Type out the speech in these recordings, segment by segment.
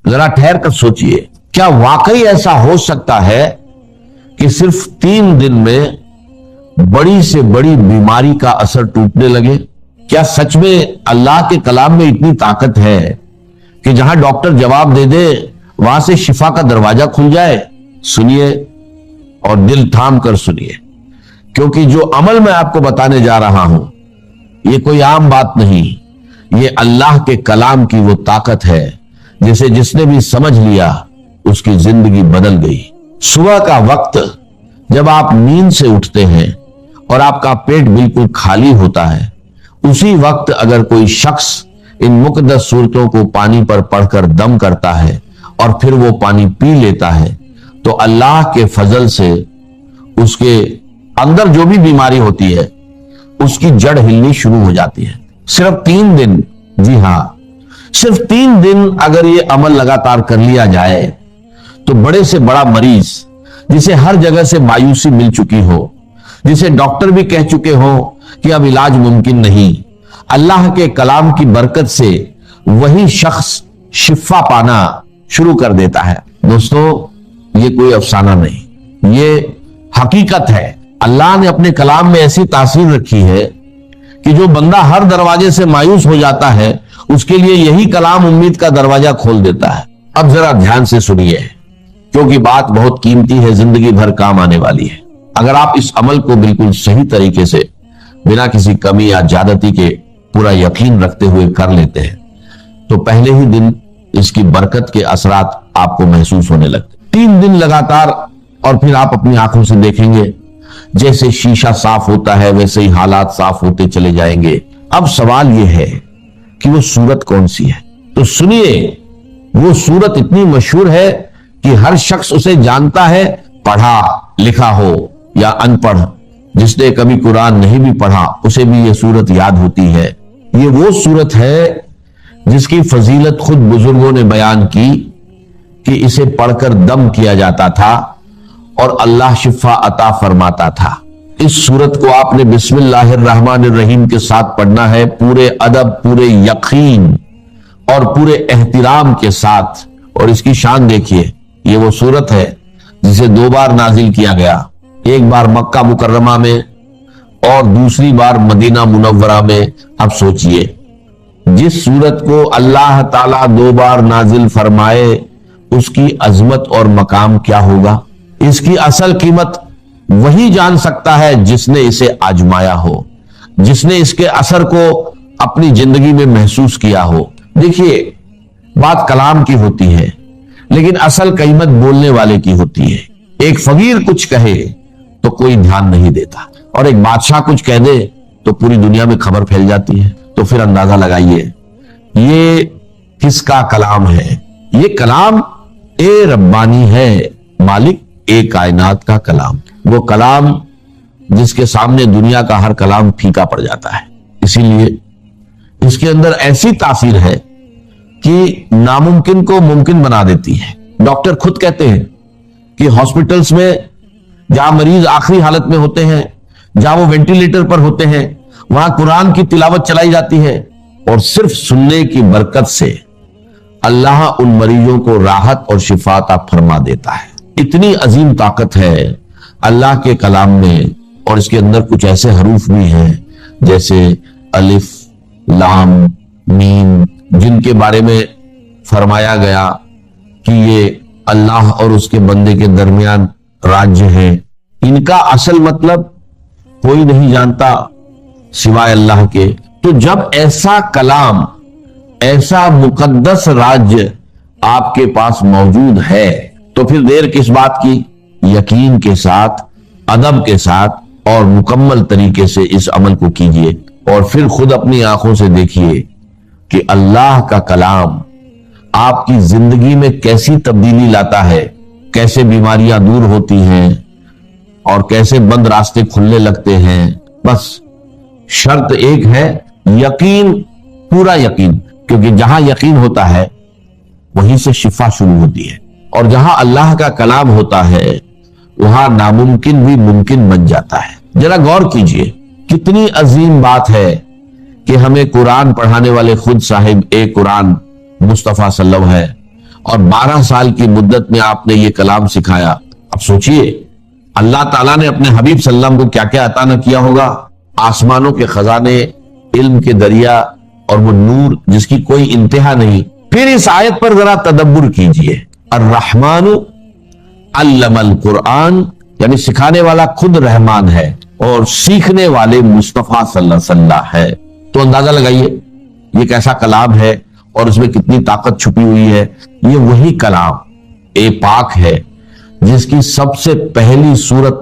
ذرا ٹھہر کر سوچئے، کیا واقعی ایسا ہو سکتا ہے کہ صرف 3 دن میں بڑی سے بڑی بیماری کا اثر ٹوٹنے لگے؟ کیا سچ میں اللہ کے کلام میں اتنی طاقت ہے کہ جہاں ڈاکٹر جواب دے دے وہاں سے شفا کا دروازہ کھل جائے؟ سنیے اور دل تھام کر سنیے، کیونکہ جو عمل میں آپ کو بتانے جا رہا ہوں یہ کوئی عام بات نہیں، یہ اللہ کے کلام کی وہ طاقت ہے جسے جس نے بھی سمجھ لیا اس کی زندگی بدل گئی۔ صبح کا وقت جب آپ نیند سے اٹھتے ہیں اور آپ کا پیٹ بالکل خالی ہوتا ہے، اسی وقت اگر کوئی شخص ان مقدس سورتوں کو پانی پر پڑھ کر دم کرتا ہے اور پھر وہ پانی پی لیتا ہے تو اللہ کے فضل سے اس کے اندر جو بھی بیماری ہوتی ہے اس کی جڑ ہلنی شروع ہو جاتی ہے۔ صرف 3 دن، جی ہاں صرف 3 دن اگر یہ عمل لگاتار کر لیا جائے تو بڑے سے بڑا مریض جسے ہر جگہ سے مایوسی مل چکی ہو، جسے ڈاکٹر بھی کہہ چکے ہو کہ اب علاج ممکن نہیں، اللہ کے کلام کی برکت سے وہی شخص شفا پانا شروع کر دیتا ہے۔ دوستو، یہ کوئی افسانہ نہیں، یہ حقیقت ہے۔ اللہ نے اپنے کلام میں ایسی تاثیر رکھی ہے کہ جو بندہ ہر دروازے سے مایوس ہو جاتا ہے اس کے لیے یہی کلام امید کا دروازہ کھول دیتا ہے۔ اب ذرا دھیان سے سنیے، کیونکہ بات بہت قیمتی ہے، زندگی بھر کام آنے والی ہے۔ اگر آپ اس عمل کو بالکل صحیح طریقے سے بنا کسی کمی یا زیادتی کے پورا یقین رکھتے ہوئے کر لیتے ہیں تو پہلے ہی دن اس کی برکت کے اثرات آپ کو محسوس ہونے لگتے۔ 3 دن لگاتار اور پھر آپ اپنی آنکھوں سے دیکھیں گے جیسے شیشہ صاف ہوتا ہے ویسے ہی حالات صاف ہوتے چلے جائیں گے۔ اب سوال یہ ہے کہ وہ صورت کون سی ہے؟ تو سنیے، وہ صورت اتنی مشہور ہے کہ ہر شخص اسے جانتا ہے، پڑھا لکھا ہو یا ان پڑھ، جس نے کبھی قرآن نہیں بھی پڑھا اسے بھی یہ صورت یاد ہوتی ہے۔ یہ وہ صورت ہے جس کی فضیلت خود بزرگوں نے بیان کی کہ اسے پڑھ کر دم کیا جاتا تھا اور اللہ شفا عطا فرماتا تھا۔ اس صورت کو آپ نے بسم اللہ الرحمن الرحیم کے ساتھ پڑھنا ہے، پورے ادب، پورے یقین اور پورے احترام کے ساتھ۔ اور اس کی شان دیکھیے، یہ وہ صورت ہے جسے 2 بار نازل کیا گیا، ایک بار مکہ مکرمہ میں اور دوسری بار مدینہ منورہ میں۔ اب سوچئے، جس صورت کو اللہ تعالیٰ 2 بار نازل فرمائے اس کی عظمت اور مقام کیا ہوگا؟ اس کی اصل قیمت وہی جان سکتا ہے جس نے اسے آزمایا ہو، جس نے اس کے اثر کو اپنی زندگی میں محسوس کیا ہو۔ دیکھیے، بات کلام کی ہوتی ہے لیکن اصل قیمت بولنے والے کی ہوتی ہے۔ ایک فقیر کچھ کہے تو کوئی دھیان نہیں دیتا، اور ایک بادشاہ کچھ کہہ دے تو پوری دنیا میں خبر پھیل جاتی ہے۔ تو پھر اندازہ لگائیے یہ کس کا کلام ہے؟ یہ کلام اے ربانی ہے، مالک اے کائنات کا کلام، وہ کلام جس کے سامنے دنیا کا ہر کلام پھیکا پڑ جاتا ہے۔ اسی لیے اس کے اندر ایسی تاثیر ہے کہ ناممکن کو ممکن بنا دیتی ہے۔ ڈاکٹر خود کہتے ہیں کہ ہاسپٹلز میں جہاں مریض آخری حالت میں ہوتے ہیں، جہاں وہ وینٹیلیٹر پر ہوتے ہیں، وہاں قرآن کی تلاوت چلائی جاتی ہے اور صرف سننے کی برکت سے اللہ ان مریضوں کو راحت اور شفا عطا فرما دیتا ہے۔ اتنی عظیم طاقت ہے اللہ کے کلام میں، اور اس کے اندر کچھ ایسے حروف بھی ہیں جیسے الف، لام، میم، جن کے بارے میں فرمایا گیا کہ یہ اللہ اور اس کے بندے کے درمیان راج ہے۔ ان کا اصل مطلب کوئی نہیں جانتا سوائے اللہ کے۔ تو جب ایسا کلام، ایسا مقدس راج آپ کے پاس موجود ہے تو پھر دیر کس بات کی؟ یقین کے ساتھ، ادب کے ساتھ اور مکمل طریقے سے اس عمل کو کیجئے، اور پھر خود اپنی آنکھوں سے دیکھیے کہ اللہ کا کلام آپ کی زندگی میں کیسی تبدیلی لاتا ہے، کیسے بیماریاں دور ہوتی ہیں اور کیسے بند راستے کھلنے لگتے ہیں۔ بس شرط ایک ہے، یقین، پورا یقین، کیونکہ جہاں یقین ہوتا ہے وہیں سے شفا شروع ہوتی ہے، اور جہاں اللہ کا کلام ہوتا ہے وہاں ناممکن بھی ممکن بن جاتا ہے۔ ذرا غور کیجئے، کتنی عظیم بات ہے کہ ہمیں قرآن پڑھانے والے خود صاحب ایک قرآن مصطفیٰ صلی اللہ علیہ وسلم ہے، اور 12 سال کی مدت میں آپ نے یہ کلام سکھایا. اب سوچئے اللہ تعالیٰ نے اپنے حبیب صلی اللہ علیہ وسلم کو کیا کیا عطا نہ کیا ہوگا. آسمانوں کے خزانے، علم کے دریا اور وہ نور جس کی کوئی انتہا نہیں. پھر اس آیت پر ذرا تدبر کیجئے. الرحمن علم القرآن، یعنی سکھانے والا خود رحمان ہے اور سیکھنے والے مصطفیٰ صلی اللہ علیہ وسلم ہے. تو اندازہ لگائیے یہ کیسا کلام ہے اور اس میں کتنی طاقت چھپی ہوئی ہے. یہ وہی کلام پاک ہے جس کی سب سے پہلی سورت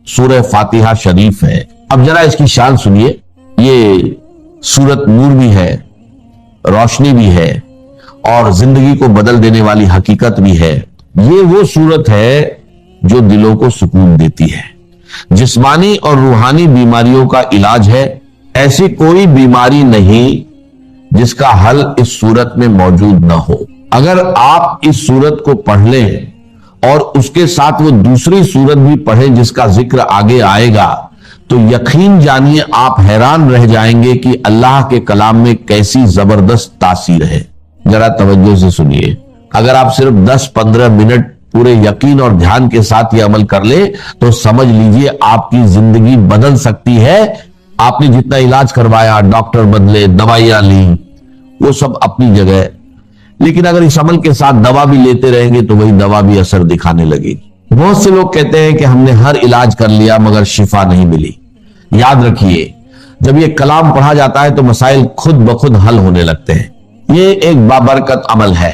سورہ فاتحہ شریف ہے. اب ذرا اس کی شان سنیے. یہ سورت نور بھی ہے، روشنی بھی ہے اور زندگی کو بدل دینے والی حقیقت بھی ہے. یہ وہ سورت ہے جو دلوں کو سکون دیتی ہے، جسمانی اور روحانی بیماریوں کا علاج ہے. ایسی کوئی بیماری نہیں جس کا حل اس سورت میں موجود نہ ہو. اگر آپ اس سورت کو پڑھ لیں اور اس کے ساتھ وہ دوسری سورت بھی پڑھیں جس کا ذکر آگے آئے گا تو یقین جانیے آپ حیران رہ جائیں گے کہ اللہ کے کلام میں کیسی زبردست تاثیر ہے. ذرا توجہ سے سنیے. اگر آپ صرف 10-15 منٹ پورے یقین اور دھیان کے ساتھ یہ عمل کر لیں تو سمجھ لیجئے آپ کی زندگی بدل سکتی ہے. آپ نے جتنا علاج کروایا، ڈاکٹر بدلے، دوائیاں لی، وہ سب اپنی جگہ، لیکن اگر اس عمل کے ساتھ دوا بھی لیتے رہیں گے تو وہی دوا بھی اثر دکھانے لگے گی. بہت سے لوگ کہتے ہیں کہ ہم نے ہر علاج کر لیا مگر شفا نہیں ملی. یاد رکھیے جب یہ کلام پڑھا جاتا ہے تو مسائل خود بخود حل ہونے لگتے ہیں. یہ ایک بابرکت عمل ہے.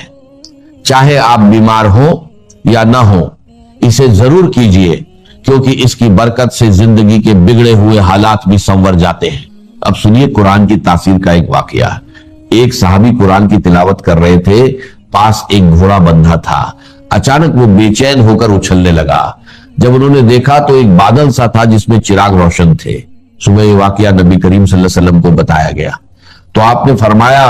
چاہے آپ بیمار ہو یا نہ ہو اسے ضرور کیجئے کیونکہ اس کی برکت سے زندگی کے بگڑے ہوئے حالات بھی سنور جاتے ہیں. اب سنیے قرآن کی تاثیر کا ایک واقعہ. ایک صحابی قرآن کی تلاوت کر رہے تھے، پاس ایک گھوڑا بندھا تھا. اچانک وہ بے چین ہو کر اچھلنے لگا. جب انہوں نے دیکھا تو ایک بادل سا تھا جس میں چراغ روشن تھے. صبح یہ واقعہ نبی کریم صلی اللہ علیہ وسلم کو بتایا گیا تو آپ نے فرمایا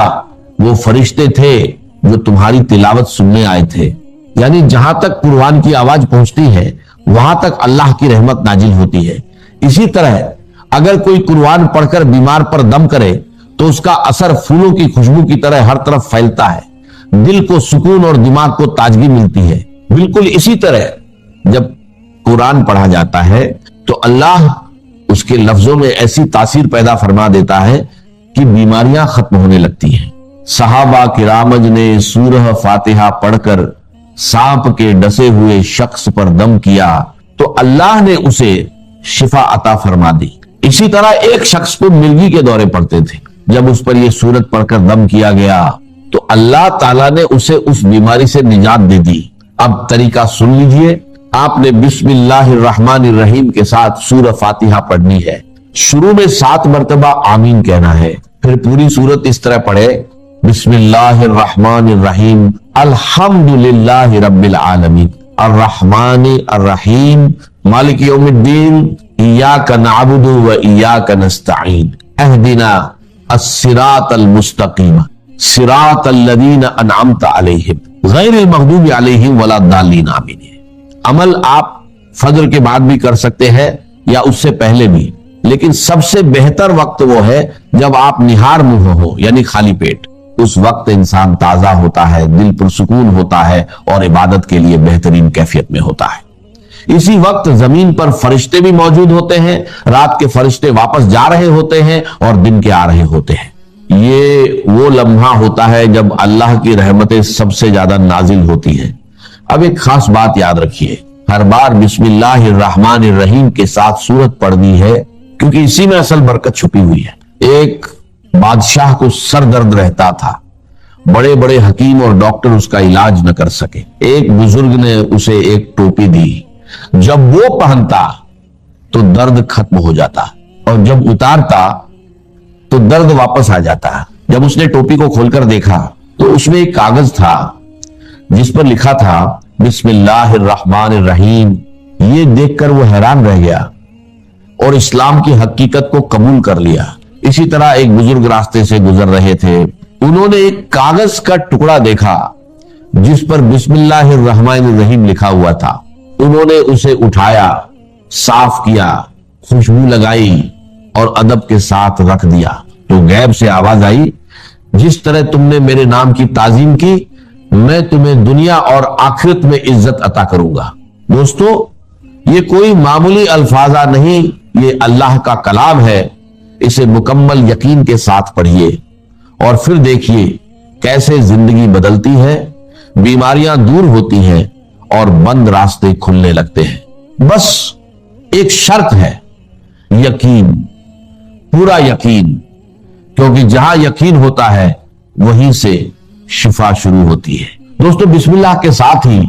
وہ فرشتے تھے جو تمہاری تلاوت سننے آئے تھے. یعنی جہاں تک قرآن کی آواز پہنچتی ہے وہاں تک اللہ کی رحمت نازل ہوتی ہے. اسی طرح اگر کوئی قرآن پڑھ کر بیمار پر دم کرے تو اس کا اثر پھولوں کی خوشبو کی طرح ہر طرف پھیلتا ہے. دل کو سکون اور دماغ کو تازگی ملتی ہے. بالکل اسی طرح جب قرآن پڑھا جاتا ہے تو اللہ اس کے لفظوں میں ایسی تاثیر پیدا فرما دیتا ہے کہ بیماریاں ختم ہونے لگتی ہیں. صحابہ کرامج نے سورہ فاتحہ پڑھ کر سانپ کے ڈسے ہوئے شخص پر دم کیا تو اللہ نے اسے شفا عطا فرما دی. اسی طرح ایک شخص کو مرگی کے دورے پڑتے تھے. جب اس پر یہ سورت پڑھ کر دم کیا گیا تو اللہ تعالیٰ نے اسے اس بیماری سے نجات دے دی. اب طریقہ سن لیجئے. آپ نے بسم اللہ الرحمن الرحیم کے ساتھ سورہ فاتحہ پڑھنی ہے. شروع میں 7 مرتبہ آمین کہنا ہے. پھر پوری سورت اس طرح پڑھے بسم اللہ الرحمن الرحیم الحمدللہ رب العالمین الرحمن الرحیم مالک یوم الدین ایاک نعبد و ایاک نستعین اہدنا الصراط المستقیم صراط الذین انعمت علیہم غیر المغضوب علیہم ولا الضالین آمین. عمل آپ فجر کے بعد بھی کر سکتے ہیں یا اس سے پہلے بھی، لیکن سب سے بہتر وقت وہ ہے جب آپ نہار منہ ہو یعنی خالی پیٹ. اس وقت انسان تازہ ہوتا ہے، دل پرسکون ہوتا ہے اور عبادت کے لیے بہترین کیفیت میں ہوتا ہے. اسی وقت زمین پر فرشتے بھی موجود ہوتے ہیں. رات کے فرشتے واپس جا رہے ہوتے ہیں اور دن کے آ رہے ہوتے ہیں. یہ وہ لمحہ ہوتا ہے جب اللہ کی رحمتیں سب سے زیادہ نازل ہوتی ہیں. اب ایک خاص بات یاد رکھیے، ہر بار بسم اللہ الرحمن الرحیم کے ساتھ سورت پڑھنی ہے کیونکہ اسی میں اصل برکت چھپی ہوئی ہے. ایک بادشاہ کو سر درد رہتا تھا، بڑے بڑے حکیم اور ڈاکٹر اس کا علاج نہ کر سکے. ایک بزرگ نے اسے ایک ٹوپی دی. جب وہ پہنتا تو درد ختم ہو جاتا اور جب اتارتا تو درد واپس آ جاتا. جب اس نے ٹوپی کو کھول کر دیکھا تو اس میں ایک کاغذ تھا جس پر لکھا تھا بسم اللہ الرحمن الرحیم. یہ دیکھ کر وہ حیران رہ گیا اور اسلام کی حقیقت کو قبول کر لیا. اسی طرح ایک بزرگ راستے سے گزر رہے تھے. انہوں نے ایک کاغذ کا ٹکڑا دیکھا جس پر بسم اللہ الرحمن الرحیم لکھا ہوا تھا. انہوں نے اسے اٹھایا، صاف کیا، خوشبو لگائی اور ادب کے ساتھ رکھ دیا. تو غیب سے آواز آئی، جس طرح تم نے میرے نام کی تعظیم کی میں تمہیں دنیا اور آخرت میں عزت عطا کروں گا۔ دوستو، یہ کوئی معمولی الفاظہ نہیں، یہ اللہ کا کلام ہے۔ اسے مکمل یقین کے ساتھ پڑھیے اور پھر دیکھیے کیسے زندگی بدلتی ہے، بیماریاں دور ہوتی ہیں اور بند راستے کھلنے لگتے ہیں۔ بس ایک شرط ہے، یقین، پورا یقین، کیونکہ جہاں یقین ہوتا ہے وہیں سے شفا شروع ہوتی ہے۔ دوستو، بسم اللہ کے ساتھ ہی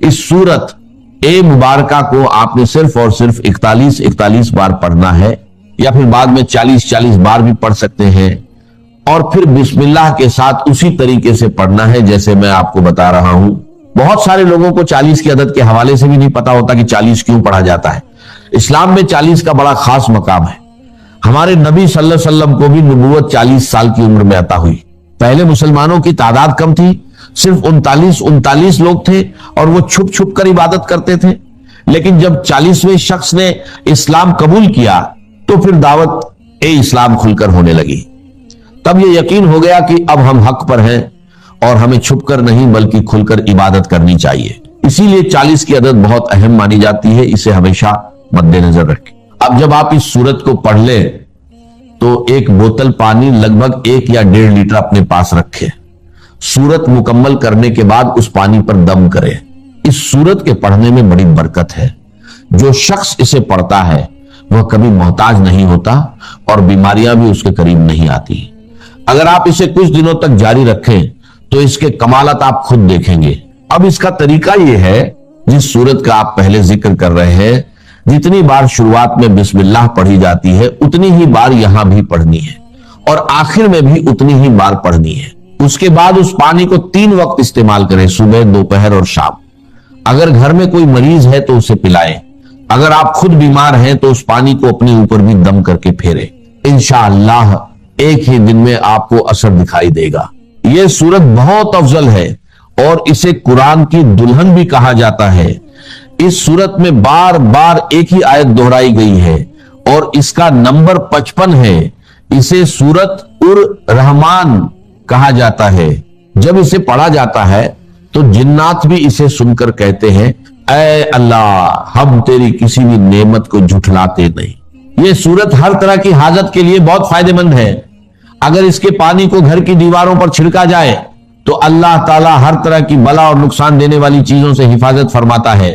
اس سورت اے مبارکہ کو آپ نے صرف اور صرف 41 بار پڑھنا ہے، یا پھر بعد میں 40 بار بھی پڑھ سکتے ہیں، اور پھر بسم اللہ کے ساتھ اسی طریقے سے پڑھنا ہے جیسے میں آپ کو بتا رہا ہوں۔ بہت سارے لوگوں کو 40 کی عدد کے حوالے سے بھی نہیں پتا ہوتا کہ 40 کیوں پڑھا جاتا ہے۔ اسلام میں 40 کا بڑا خاص مقام ہے۔ ہمارے نبی صلی اللہ علیہ وسلم کو بھی نبوت 40 سال کی عمر میں عطا ہوئی۔ پہلے مسلمانوں کی تعداد کم تھی، صرف 39 لوگ تھے، اور وہ چھپ چھپ کر عبادت کرتے تھے۔ لیکن جب 40ویں شخص نے اسلام قبول کیا تو پھر دعوت اسلام کھل کر ہونے لگی۔ تب یہ یقین ہو گیا کہ اب ہم حق پر ہیں اور ہمیں چھپ کر نہیں بلکہ کھل کر عبادت کرنی چاہیے۔ اسی لیے 40 کی عدد بہت اہم مانی جاتی ہے، اسے ہمیشہ مد نظر رکھیں۔ اب جب آپ اس سورت کو پڑھ لیں تو ایک بوتل پانی لگ بھگ 1 یا 1.5 لیٹر اپنے پاس رکھیں۔ سورت مکمل کرنے کے بعد اس پانی پر دم کریں۔ اس سورت کے پڑھنے میں بڑی برکت ہے۔ جو شخص اسے پڑھتا ہے وہ کبھی محتاج نہیں ہوتا اور بیماریاں بھی اس کے قریب نہیں آتی۔ اگر آپ اسے کچھ دنوں تک جاری رکھیں تو اس کے کمالات آپ خود دیکھیں گے۔ اب اس کا طریقہ یہ ہے، جس سورت کا آپ پہلے ذکر کر رہے ہیں، جتنی بار شروعات میں بسم اللہ پڑھی جاتی ہے اتنی ہی بار یہاں بھی پڑھنی ہے، اور آخر میں بھی اتنی ہی بار پڑھنی ہے۔ اس کے بعد اس پانی کو 3 وقت استعمال کریں، صبح، دوپہر اور شام۔ اگر گھر میں کوئی مریض ہے تو اسے پلائیں۔ اگر آپ خود بیمار ہیں تو اس پانی کو اپنے اوپر بھی دم کر کے پھیریں۔ انشاءاللہ ایک ہی دن میں آپ کو اثر دکھائی دے گا۔ یہ سورت بہت افضل ہے اور اسے قرآن کی دلہن بھی کہا جاتا ہے۔ اس سورت میں بار بار ایک ہی آیت دہرائی گئی ہے اور اس کا نمبر 55 ہے۔ اسے سورت الرحمن کہا جاتا ہے۔ جب اسے پڑھا جاتا ہے تو جنات بھی اسے سن کر کہتے ہیں، اے اللہ، ہم تیری کسی بھی نعمت کو جھٹلاتے نہیں۔ یہ سورت ہر طرح کی حاجت کے لیے بہت فائدہ مند ہے۔ اگر اس کے پانی کو گھر کی دیواروں پر چھڑکا جائے تو اللہ تعالیٰ ہر طرح کی بلا اور نقصان دینے والی چیزوں سے حفاظت فرماتا ہے۔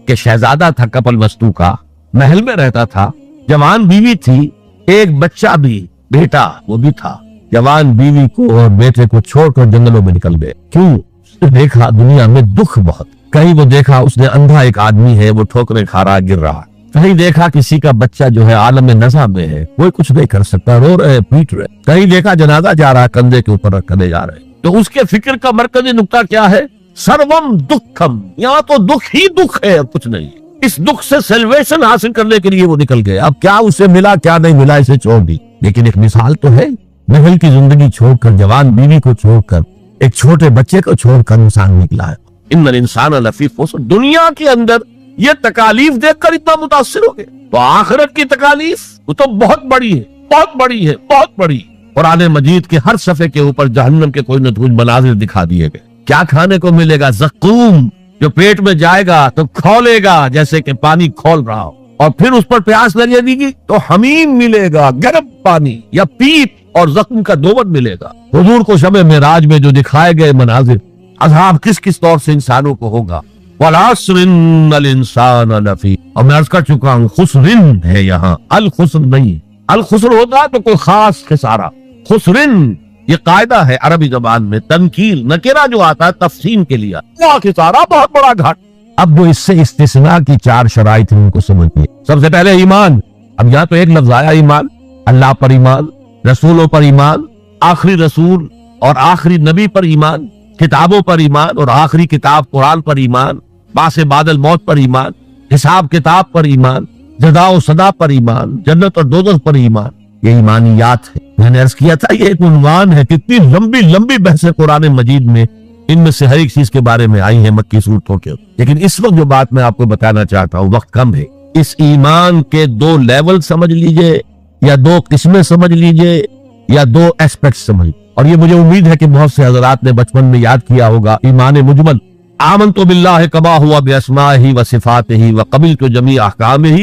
کہ شہزادہ تھا کپل وستو کا، محل میں رہتا تھا، جوان بیوی تھی، ایک بچہ بھی، بیٹا وہ بھی تھا۔ جوان بیوی کو اور بیٹے کو چھوڑ کر جنگلوں میں نکل گئے۔ کیوں؟ اس نے دیکھا دنیا میں دکھ بہت۔ کہیں وہ دیکھا اس نے اندھا ایک آدمی ہے، وہ ٹھوکریں کھا رہا، گر رہا۔ کہیں دیکھا کسی کا بچہ جو ہے عالم نزع میں ہے، کوئی کچھ نہیں کر سکتا، رو رہے، پیٹ رہے۔ کہیں دیکھا جنازہ جا رہا، کندھے کے اوپر رکھے جا رہے۔ تو اس کے فکر کا مرکزی نقطہ کیا ہے؟ سروم دکھم، یہاں تو دکھ ہی دکھ ہے، کچھ نہیں۔ اس دکھ سے سیلویشن حاصل کرنے کے لیے وہ نکل گئے۔ اب کیا اسے ملا کیا نہیں ملا اسے چھوڑ دی، لیکن ایک مثال تو ہے۔ محل کی زندگی چھوڑ کر، جوان بیوی کو چھوڑ کر، ایک چھوٹے بچے کو چھوڑ کر انسان نکلا ہے۔ ان الانسان لفی خسر، دنیا کے اندر یہ تکالیف دیکھ کر اتنا متاثر ہو گئے، تو آخرت کی تکالیف وہ تو بہت بڑی ہے، بہت بڑی ہے، بہت بڑی۔ قرآن مجید کے ہر صفحے کے اوپر جہنم کے کوئی نہ کوئی مناظر دکھا دیے گئے۔ کیا کھانے کو ملے گا؟ زقوم، جو پیٹ میں جائے گا تو کھولے گا جیسے کہ پانی کھول رہا ہو، اور پھر اس پر پیاس لگے گی تو حمیم ملے گا، گرم پانی یا پیپ، اور زخم کا دوبن ملے گا۔ حضور کو شب معراج میں جو دکھائے گئے مناظر، عذاب کس کس طور سے انسانوں کو ہوگا۔ والعصر ان الانسان لفی، اور میں عرض کر چکا ہوں خسرن ہے یہاں، الخسر نہیں۔ الخسر ہوتا ہے تو کوئی خاص خسارہ، خسرن یہ قاعدہ ہے عربی زبان میں، تنکیر نکرہ جو آتا ہے تفصیل کے لیے، خسارہ بہت بڑا گھاٹ۔ اب وہ اس سے استثناء کی 4 شرائط ہیں، ان کو سمجھیے۔ سب سے پہلے ایمان۔ اب یہاں تو ایک لفظ آیا ایمان، اللہ پر ایمان، رسولوں پر ایمان، آخری رسول اور آخری نبی پر ایمان، کتابوں پر ایمان اور آخری کتاب قرآن پر ایمان، باس بعد الموت پر ایمان، حساب کتاب پر ایمان، جزا و سزا پر ایمان، جنت اور دوزخ پر ایمان۔ یہ ایمانیات ہے۔ میں نے عرض کیا تھا یہ ایک عنوان ہے، کتنی لمبی لمبی بحثیں قرآن مجید میں ان میں سے ہر ایک چیز کے بارے میں آئی ہیں مکی صورتوں کے۔ لیکن اس وقت جو بات میں آپ کو بتانا چاہتا ہوں، وقت کم ہے، اس ایمان کے 2 لیول سمجھ لیجئے، یا 2 قسمیں سمجھ لیجئے، یا 2 ایسپیکٹ سمجھ، اور یہ مجھے امید ہے کہ بہت سے حضرات نے بچپن میں یاد کیا ہوگا ایمان مجمل، آمنت باللہ کما ہوا باسمائہ و صفاتہ وقبلت جمیع احکامہ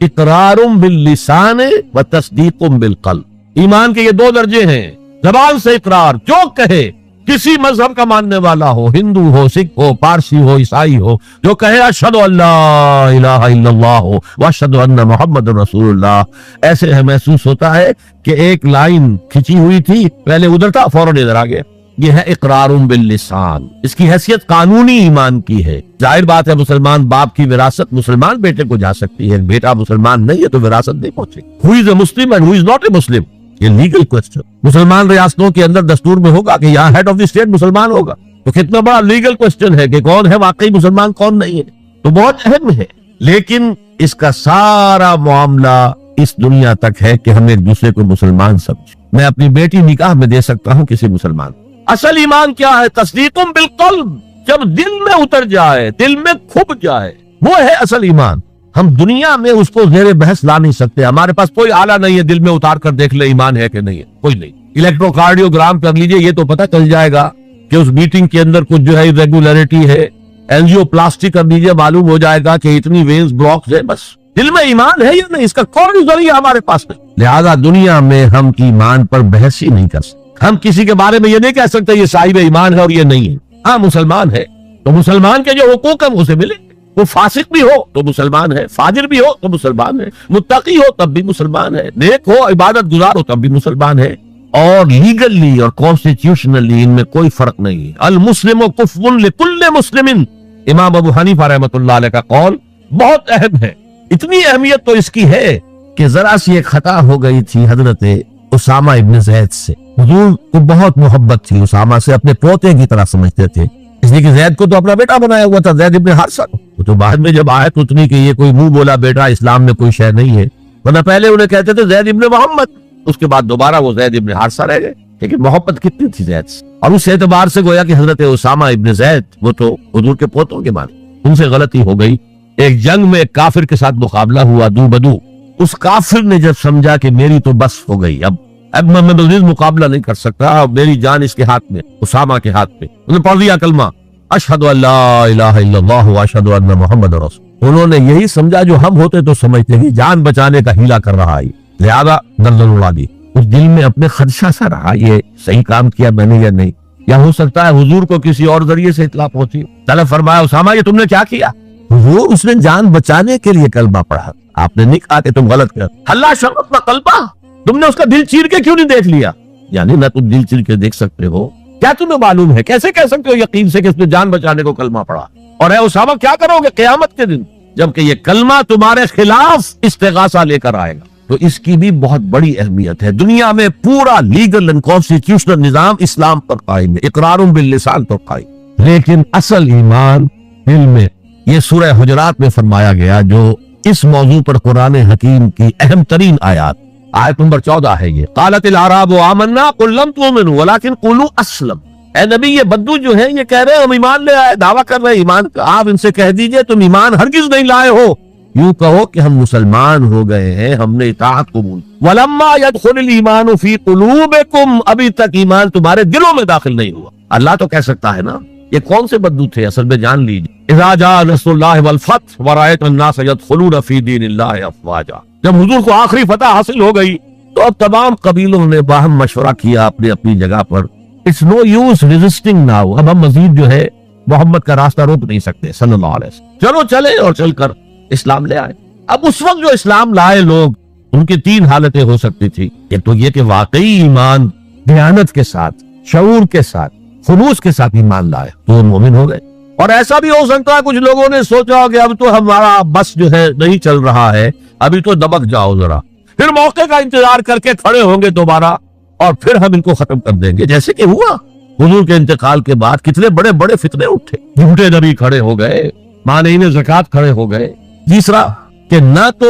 اقرار باللسان و تصدیق بالقلب۔ ایمان کے یہ دو درجے ہیں، زبان سے اقرار، جو کہے، کسی مذہب کا ماننے والا ہو، ہندو ہو، سکھ ہو، پارسی ہو، عیسائی ہو، جو کہے اشہد ان لا الہ الا اللہ و اشہد ان محمد رسول اللہ، ایسے ہے محسوس ہوتا ہے کہ ایک لائن کھچی ہوئی تھی، پہلے ادھر تھا فوراً ادھر آ گیا۔ یہ ہے اقرار باللسان، اس کی حیثیت قانونی ایمان کی ہے۔ ظاہر بات ہے مسلمان باپ کی وراثت مسلمان بیٹے کو جا سکتی ہے، بیٹا مسلمان نہیں ہے تو وراثت نہیں پہنچے۔ Who is a Muslim and who is not a Muslim؟ یہ لیگل کوسچن مسلمان ریاستوں کے اندر دستور میں ہوگا کہ یہاں ہیڈ آف دی اسٹیٹ مسلمان ہوگا، تو کتنا بڑا لیگل کوسچن ہے کہ کون ہے واقعی مسلمان کون نہیں ہے، تو بہت اہم ہے۔ لیکن اس کا سارا معاملہ اس دنیا تک ہے کہ ہم ایک دوسرے کو مسلمان سمجھیں۔ میں اپنی بیٹی نکاح میں دے سکتا ہوں کسی مسلمان۔ اصل ایمان کیا ہے؟ تصدیق بالقلب، جب دل میں اتر جائے، دل میں کھپ جائے، وہ ہے اصل ایمان۔ ہم دنیا میں اس کو زیر بحث لا نہیں سکتے، ہمارے پاس کوئی آلہ نہیں ہے دل میں اتار کر دیکھ لے ایمان ہے کہ نہیں ہے، کوئی نہیں۔ الیکٹروکارڈیوگرام کر لیجئے، یہ تو پتہ چل جائے گا کہ اس میٹنگ کے اندر کچھ جو ہے ریگولیرٹی ہے۔ اینجیو پلاسٹی کر لیجئے، معلوم ہو جائے گا کہ اتنی وینز بلاکس ہے، بس دل میں ایمان ہے یا نہیں، اس کا کوئی ذریعہ ہمارے پاس نہیں۔ لہذا دنیا میں ہم ایمان پر بحث ہی نہیں کر سکتے۔ ہم کسی کے بارے میں یہ نہیں کہہ سکتے یہ صاحب ایمان ہے اور یہ نہیں ہے۔ ہاں مسلمان ہے تو مسلمان کے جو حقوق ہیں اسے ملے، وہ فاسق بھی ہو تو مسلمان ہے، فاجر بھی ہو تو مسلمان ہے، متقی ہو تب بھی مسلمان ہے، نیک ہو عبادت گزار ہو تب بھی مسلمان ہے۔ اور لیگلی اور کانسٹیٹیوشنلی ان میں کوئی فرق نہیں ہے۔ المسلم کفو لکل مسلم، امام ابو حنیفہ رحمۃ اللہ علیہ کا قول بہت اہم ہے۔ اتنی اہمیت تو اس کی ہے کہ ذرا سی ایک خطا ہو گئی تھی حضرت اسامہ ابن زید سے، حضور کو بہت محبت تھی اسامہ سے، اپنے پوتے کی طرح سمجھتے تھے، اس لیے کہ زید کو تو اپنا بیٹا بنایا ہوا تھا، زید ابن حارثہ کو۔ تو بعد میں جب آیت اتنی کہ یہ کوئی منہ بولا بیٹا اسلام میں کوئی شے نہیں ہے، ورنہ پہلے انہیں کہتے تھے زید ابن محمد، اس کے بعد دوبارہ وہ زید ابن حارثہ رہ گئے، لیکن محبت کتنی تھی زید سے۔ اور اس اعتبار سے گویا کہ حضرت اسامہ ابن زید وہ تو حضور کے پوتوں کے مانے، ان سے غلطی ہو گئی۔ ایک جنگ میں ایک کافر کے ساتھ مقابلہ ہوا دو بدو، اس کافر نے جب سمجھا کہ میری تو بس ہو گئی، اب میں مزید مقابلہ نہیں کر سکتا، میری جان اس کے ہاتھ میں، اسامہ کے ہاتھ میں، انہوں نے پڑھ دیا کلمہ اشہد ان لا الہ الا اللہ واشہد ان محمد رسول۔ انہوں نے یہی سمجھا جو ہم ہوتے تو سمجھتے کہ جان بچانے کا ہیلا کر رہا ہے، لہذا گردن اڑا دی۔ اس دل میں اپنے خدشہ سا رہا یہ صحیح کام کیا میں نے یا نہیں، یا ہو سکتا ہے حضور کو کسی اور ذریعے سے اطلاع پہنچی۔ طلب فرمایا اسامہ یہ تم نے کیا کیا؟ حضور اس نے جان بچانے کے لیے کلمہ پڑھا، آپ نے نہیں کہا کہ تم غلط کر۔ اللہ شرفنا قلبہ، تم نے اس کا دل چیر کے کیوں نہیں دیکھ لیا؟ یعنی نہ تم دل چیر کے دیکھ سکتے ہو، کیا تمہیں معلوم ہے، کیسے کہہ سکتے ہو یقین سے کہ اس نے جان بچانے کو کلمہ پڑھا؟ اور اے اسامہ کیا کرو گے قیامت کے دن جبکہ یہ کلمہ تمہارے خلاف استغاثہ لے کر آئے گا؟ تو اس کی بھی بہت بڑی اہمیت ہے۔ دنیا میں پورا لیگل اینڈ کانسٹیٹیوشنل نظام اسلام پر قائم ہے، اقرار باللسان پر قائم، لیکن اصل ایمان دل میں۔ یہ سورہ حجرات میں فرمایا گیا جو اس موضوع پر قرآن حکیم کی اہم ترین آیات، آیت نمبر 14 ہے یہ، قالت الاعراب آمنا قل لم تؤمنوا ولكن قولوا اسلم۔ اے نبی یہ بدو جو ہیں یہ کہہ رہے ہیں ہم ایمان لے آئے، دعویٰ کر رہے ہیں ایمان کا، آپ ان سے کہہ دیجئے تم ایمان ہرگز نہیں لائے ہو، یوں کہو کہ ہم مسلمان ہو گئے ہیں، ہم نے اطاعت قبول۔ وَلَمَّا يَدْخُلِ الْإِيمَانُ فِي قُلُوبِكُمْ، ابھی تک ایمان تمہارے دلوں میں داخل نہیں ہوا۔ اللہ تو کہہ سکتا ہے نا، یہ کون سے بدو تھے اصل میں جان لیجیے۔ اِذَا جَاءَ نَصْرُ اللَّهِ وَالْفَتْحُ وَرَأَيْتَ النَّاسَ يَدْخُلُونَ فِي دِينِ اللَّهِ أَفْوَاجًا، جب حضور کو آخری فتح حاصل ہو گئی تو اب تمام قبیلوں نے باہم مشورہ کیا اپنی اپنی جگہ پر، it's no use resisting now, اب ہم مزید جو ہے محمد کا راستہ روک نہیں سکتے صلی اللہ علیہ وسلم، چلو چلے اور چل کر اسلام لے آئے۔ اب اس وقت جو اسلام لائے لوگ، ان کی تین حالتیں ہو سکتی تھی، ایک تو یہ کہ واقعی ایمان دیانت کے ساتھ، شعور کے ساتھ، خلوص کے ساتھ ایمان لائے تو وہ مومن ہو گئے، اور ایسا بھی ہو سکتا ہے کچھ لوگوں نے سوچا کہ اب تو ہمارا بس جو ہے نہیں چل رہا ہے، ابھی تو دبک جاؤ ذرا، پھر موقع کا انتظار کر کے کھڑے ہوں گے دوبارہ اور پھر ہم ان کو ختم کر دیں گے، جیسے کہ ہوا حضور کے انتقال کے بعد کتنے بڑے بڑے فتنے اٹھے، جھوٹے نبی کھڑے ہو گئے، مانعین زکوٰۃ کھڑے ہو گئے۔ تیسرا کہ نہ تو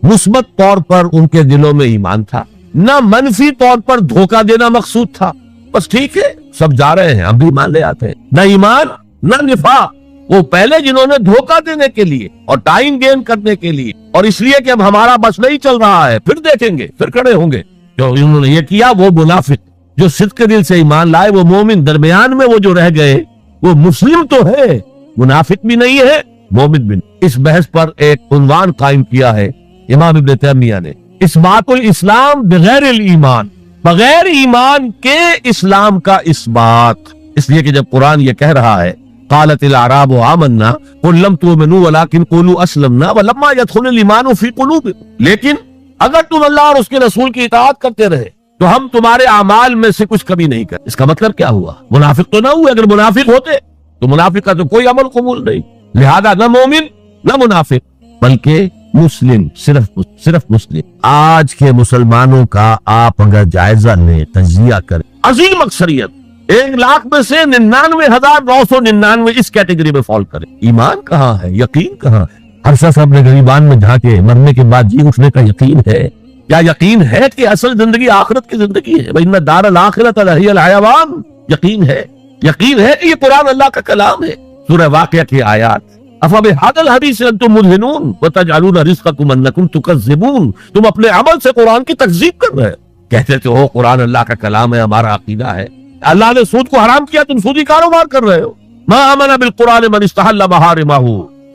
مثبت طور پر ان کے دلوں میں ایمان تھا، نہ منفی طور پر دھوکہ دینا مقصود تھا، بس ٹھیک ہے سب جا رہے ہیں ہم بھی ایمان لے آتے ہیں، نہ ایمان نہ نفاق۔ وہ پہلے جنہوں نے دھوکہ دینے کے لیے اور ٹائم گین کرنے کے لیے اور اس لیے کہ اب ہمارا بس نہیں چل رہا ہے پھر دیکھیں گے پھر کھڑے ہوں گے، جو انہوں نے یہ کیا وہ منافق، جو صدق کے دل سے ایمان لائے وہ مومن، درمیان میں وہ جو رہ گئے وہ مسلم تو ہے، منافق بھی نہیں ہے، مومن بھی نہیں۔ اس بحث پر ایک عنوان قائم کیا ہے امام ابن تیمیہ نے، اثبات الاسلام بغیر الایمان، بغیر ایمان کے اسلام کا اثبات۔ اس لیے کہ جب قرآن یہ کہہ رہا ہے قالت الاعراب آمنا قل لم تؤمنوا ولكن قولوا اسلمنا ولما يدخل الايمان في قلوبكم، لیکن اگر تم اللہ اور اس کے رسول کی اطاعت کرتے رہے تو ہم تمہارے اعمال میں سے کچھ کمی نہیں کریں۔ اس کا مطلب کیا ہوا؟ منافق تو نہ ہوئے، اگر منافق ہوتے تو منافق کا تو کوئی عمل قبول نہیں، لہذا نہ مومن نہ منافق بلکہ مسلم، صرف مسلم۔ آج کے مسلمانوں کا آپ اگر جائزہ لیں، تجزیہ کریں، عظیم اکثریت 1,00,000 میں سے 99,999 اس کیٹیگری میں فال کریں۔ ایمان کہاں ہے؟ یقین کہاں ہے؟ ہر شخص اپنے غریبان میں جھانکے مرنے کے بعد جی اٹھنے کا یقین ہے؟ کیا یقین ہے کہ اصل زندگی آخرت کی زندگی ہے؟ وَإِنَّ الدَّارَ الْآخِرَةَ لَهِيَ الْحَيَوَانُ، یقین ہے کہ یہ قرآن اللہ کا کلام ہے۔ سورہ واقعہ کی آیات، أَفَبِهَذَا الْحَدِيثِ أَنْتُم مُدْهِنُونَ وَتَجْعَلُونَ رِزْقَكُمْ أَنَّكُمْ تُكَذِّبُونَ، تم اپنے عمل سے قرآن کی تکذیب کر رہے ہو، کہتے تھے وہ قرآن اللہ کا کلام ہے، ہمارا عقیدہ ہے، اللہ نے سود کو حرام کیا، تم سودی کاروبار کر رہے ہو۔ ما آمن بالقرآن من استحل محارمہ،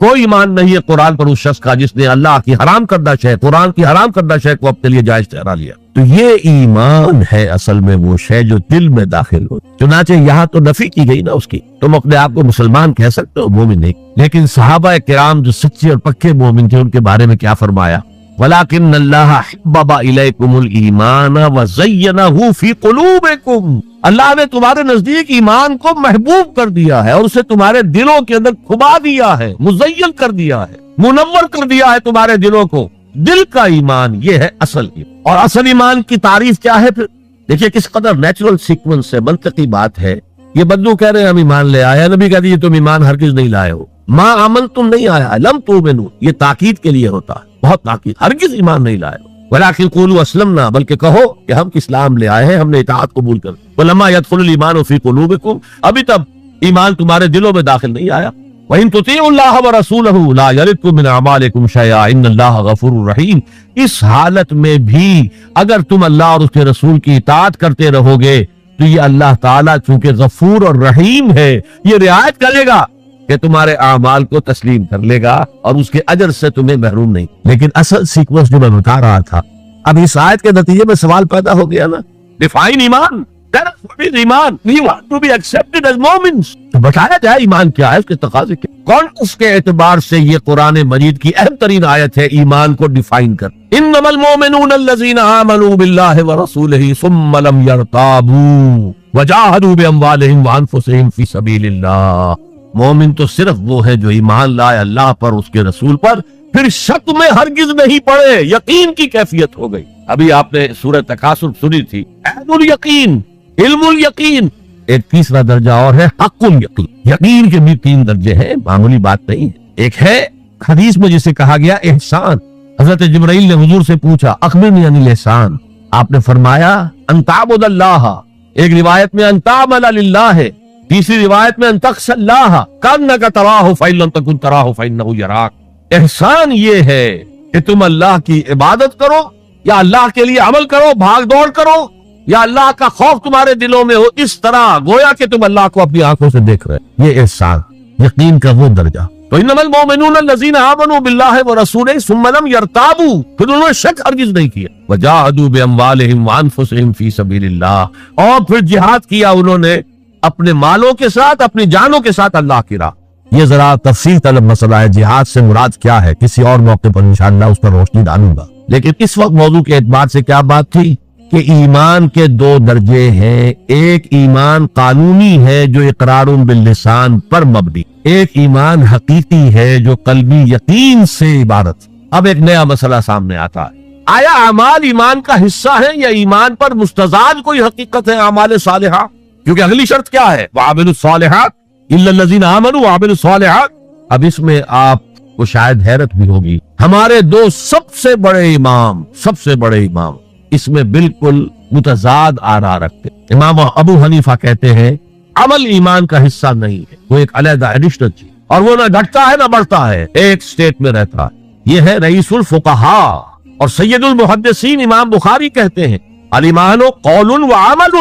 کوئی ایمان نہیں ہے قرآن پر اس شخص کا جس نے اللہ کی حرام کردہ شے، قرآن کی حرام کردہ شے کو اپنے لیے جائز ٹھہرا لیا۔ تو یہ ایمان ہے اصل میں وہ شے جو دل میں داخل ہو۔ چنانچہ یہاں تو نفی کی گئی نا اس کی، تم اپنے آپ کو مسلمان کہہ سکتے ہو، مومن نہیں۔ لیکن صحابہ کرام جو سچے اور پکے مومن تھے ان کے بارے میں کیا فرمایا؟ وَلَكِنَّ اللَّهَ حَبَّبَ إِلَيْكُمُ الْإِيمَانَ وَزَيَّنَهُ فِي قُلُوبِكُمْ، اللہ نے تمہارے نزدیک ایمان کو محبوب کر دیا ہے اور اسے تمہارے دلوں کے اندر کھبا دیا ہے، مزین کر دیا ہے، منور کر دیا ہے تمہارے دلوں کو۔ دل کا ایمان یہ ہے اصل ایمان۔ اور اصل ایمان کی تعریف کیا ہے پھر؟ دیکھیے کس قدر نیچرل سیکوینس ہے، منطقی بات ہے۔ یہ بدو کہہ رہے ہیں ہم ایمان لے آئے، نبی کہہ دیجیے تم ایمان ہرگز نہیں لائے ہو، ما آمن تم نہیں آیا، لم تؤمنوا، یہ تاکید کے لیے ہوتا ہے، بہت تاکید، ہرگز ایمان نہیں لائے ہو۔ وَلَكِنْ قُولُوا أَسْلَمْنَا، بلکہ کہو کہ ہم اسلام لے آئے ہیں، ہم نے اطاعت قبول کر۔ وَلَمَّا يَدْخُلُ الْإِيمَانُ فِي قُلُوبِكُمْ، ابھی تب ایمان تمہارے دلوں میں داخل نہیں آیا۔ وَإِن تُطِيعُوا اللَّهَ وَرَسُولَهُ لَا يَلِدْكُم مِّنْ أَعْمَالِكُمْ شَيْئًا إِنَّ اللَّهَ غَفُورٌ رَّحِيمٌ، اس حالت میں بھی اگر تم اللہ اور اس کے رسول کی اطاعت کرتے رہو گے تو یہ اللہ تعالیٰ چونکہ غفور اور رحیم ہے، یہ رعایت کرے گا کہ تمہارے اعمال کو تسلیم کر لے گا اور اس کے اجر سے تمہیں محروم نہیں۔ لیکن اصل سیکوینس جو میں بتا رہا تھا، اب اس آیت کے نتیجے میں سوال پیدا ہو گیا نا، ڈیفائن ایمان، ایمان we want to be accepted as Mormons، تو بتایا جائے ایمان کیا ہے، اس کے تقاضے کیا۔ کانٹیکسٹ کے اعتبار سے یہ قرآن مجید کی اہم ترین آیت ہے ایمان کو ڈیفائن کر۔ انما المؤمنون الذين آمنوا بالله ورسوله ثم لم يرتابوا وجاهدوا باموالهم وانفسهم في سبيل الله، مومن تو صرف وہ ہے جو ایمان لائے اللہ پر، اس کے رسول پر، پھر شک میں ہرگز نہیں پڑے، یقین کی کیفیت ہو گئی۔ ابھی آپ نے سورہ تکاثر سنی تھی، عین الیقین، علم الیقین، ایک تیسرا درجہ اور ہے حق الیقین۔ یقین کے بھی 3 درجے ہیں، معمولی بات نہیں ہے۔ ایک ہے حدیث میں جسے کہا گیا احسان، حضرت جبرائیل نے حضور سے پوچھا اخبرنی عن الاحسان، آپ نے فرمایا ان تعبد اللہ، ایک روایت میں ان تعمل للہ ہے، تیسری روایت میں ان تخشى اللہ کانک تراہ فإن لم تکن تراہ فإنہ یراک۔ احسان یہ ہے کہ تم اللہ کی عبادت کرو یا اللہ کے لیے عمل کرو، بھاگ دوڑ کرو، یا اللہ کا خوف تمہارے دلوں میں ہو، اس طرح گویا کہ تم اللہ کو اپنی آنکھوں سے دیکھ رہے۔ یہ احسان، یقین کا وہ درجہ۔ تو انما المؤمنون الذين آمنوا بالله ورسوله ثم لم يرتابوا، پھر انہوں نے شک ہرگز نہیں کیا، وجاهدوا باموالهم وانفسهم في سبيل الله، اور پھر جہاد کیا انہوں نے اپنے مالوں کے ساتھ، اپنی جانوں کے ساتھ اللہ کی راہ۔ یہ ذرا تفصیل طلب مسئلہ ہے، جہاد سے مراد کیا ہے، کسی اور موقع پر انشاءاللہ اس پر روشنی ڈالوں گا۔ لیکن اس وقت موضوع کے اعتبار سے کیا بات تھی کہ ایمان کے 2 درجے ہیں، ایک ایمان قانونی ہے جو اقرار باللسان پر مبنی، ایک ایمان حقیقی ہے جو قلبی یقین سے عبارت۔ اب ایک نیا مسئلہ سامنے آتا ہے، آیا اعمال ایمان کا حصہ ہے یا ایمان پر مستزاد کوئی حقیقت ہے اعمال صالحہ؟ کیونکہ اگلی شرط کیا ہے، وَعَمِلُوا الصَّالِحَاتِ إِلَّا الَّذِينَ آمَنُوا وَعَمِلُوا الصَّالِحَاتِ۔ اب اس میں آپ کو شاید حیرت بھی ہوگی، ہمارے 2 سب سے بڑے امام اس میں بالکل متضاد آراء رکھتے۔ امام ابو حنیفہ کہتے ہیں عمل ایمان کا حصہ نہیں ہے، وہ ایک علیحدہ ایڈیشنل چیز، اور وہ نہ گھٹتا ہے نہ بڑھتا ہے، ایک سٹیٹ میں رہتا ہے۔ یہ ہے رئیس الفقہاء اور سید المحدثین امام بخاری کہتے ہیں الایمان قول و عمل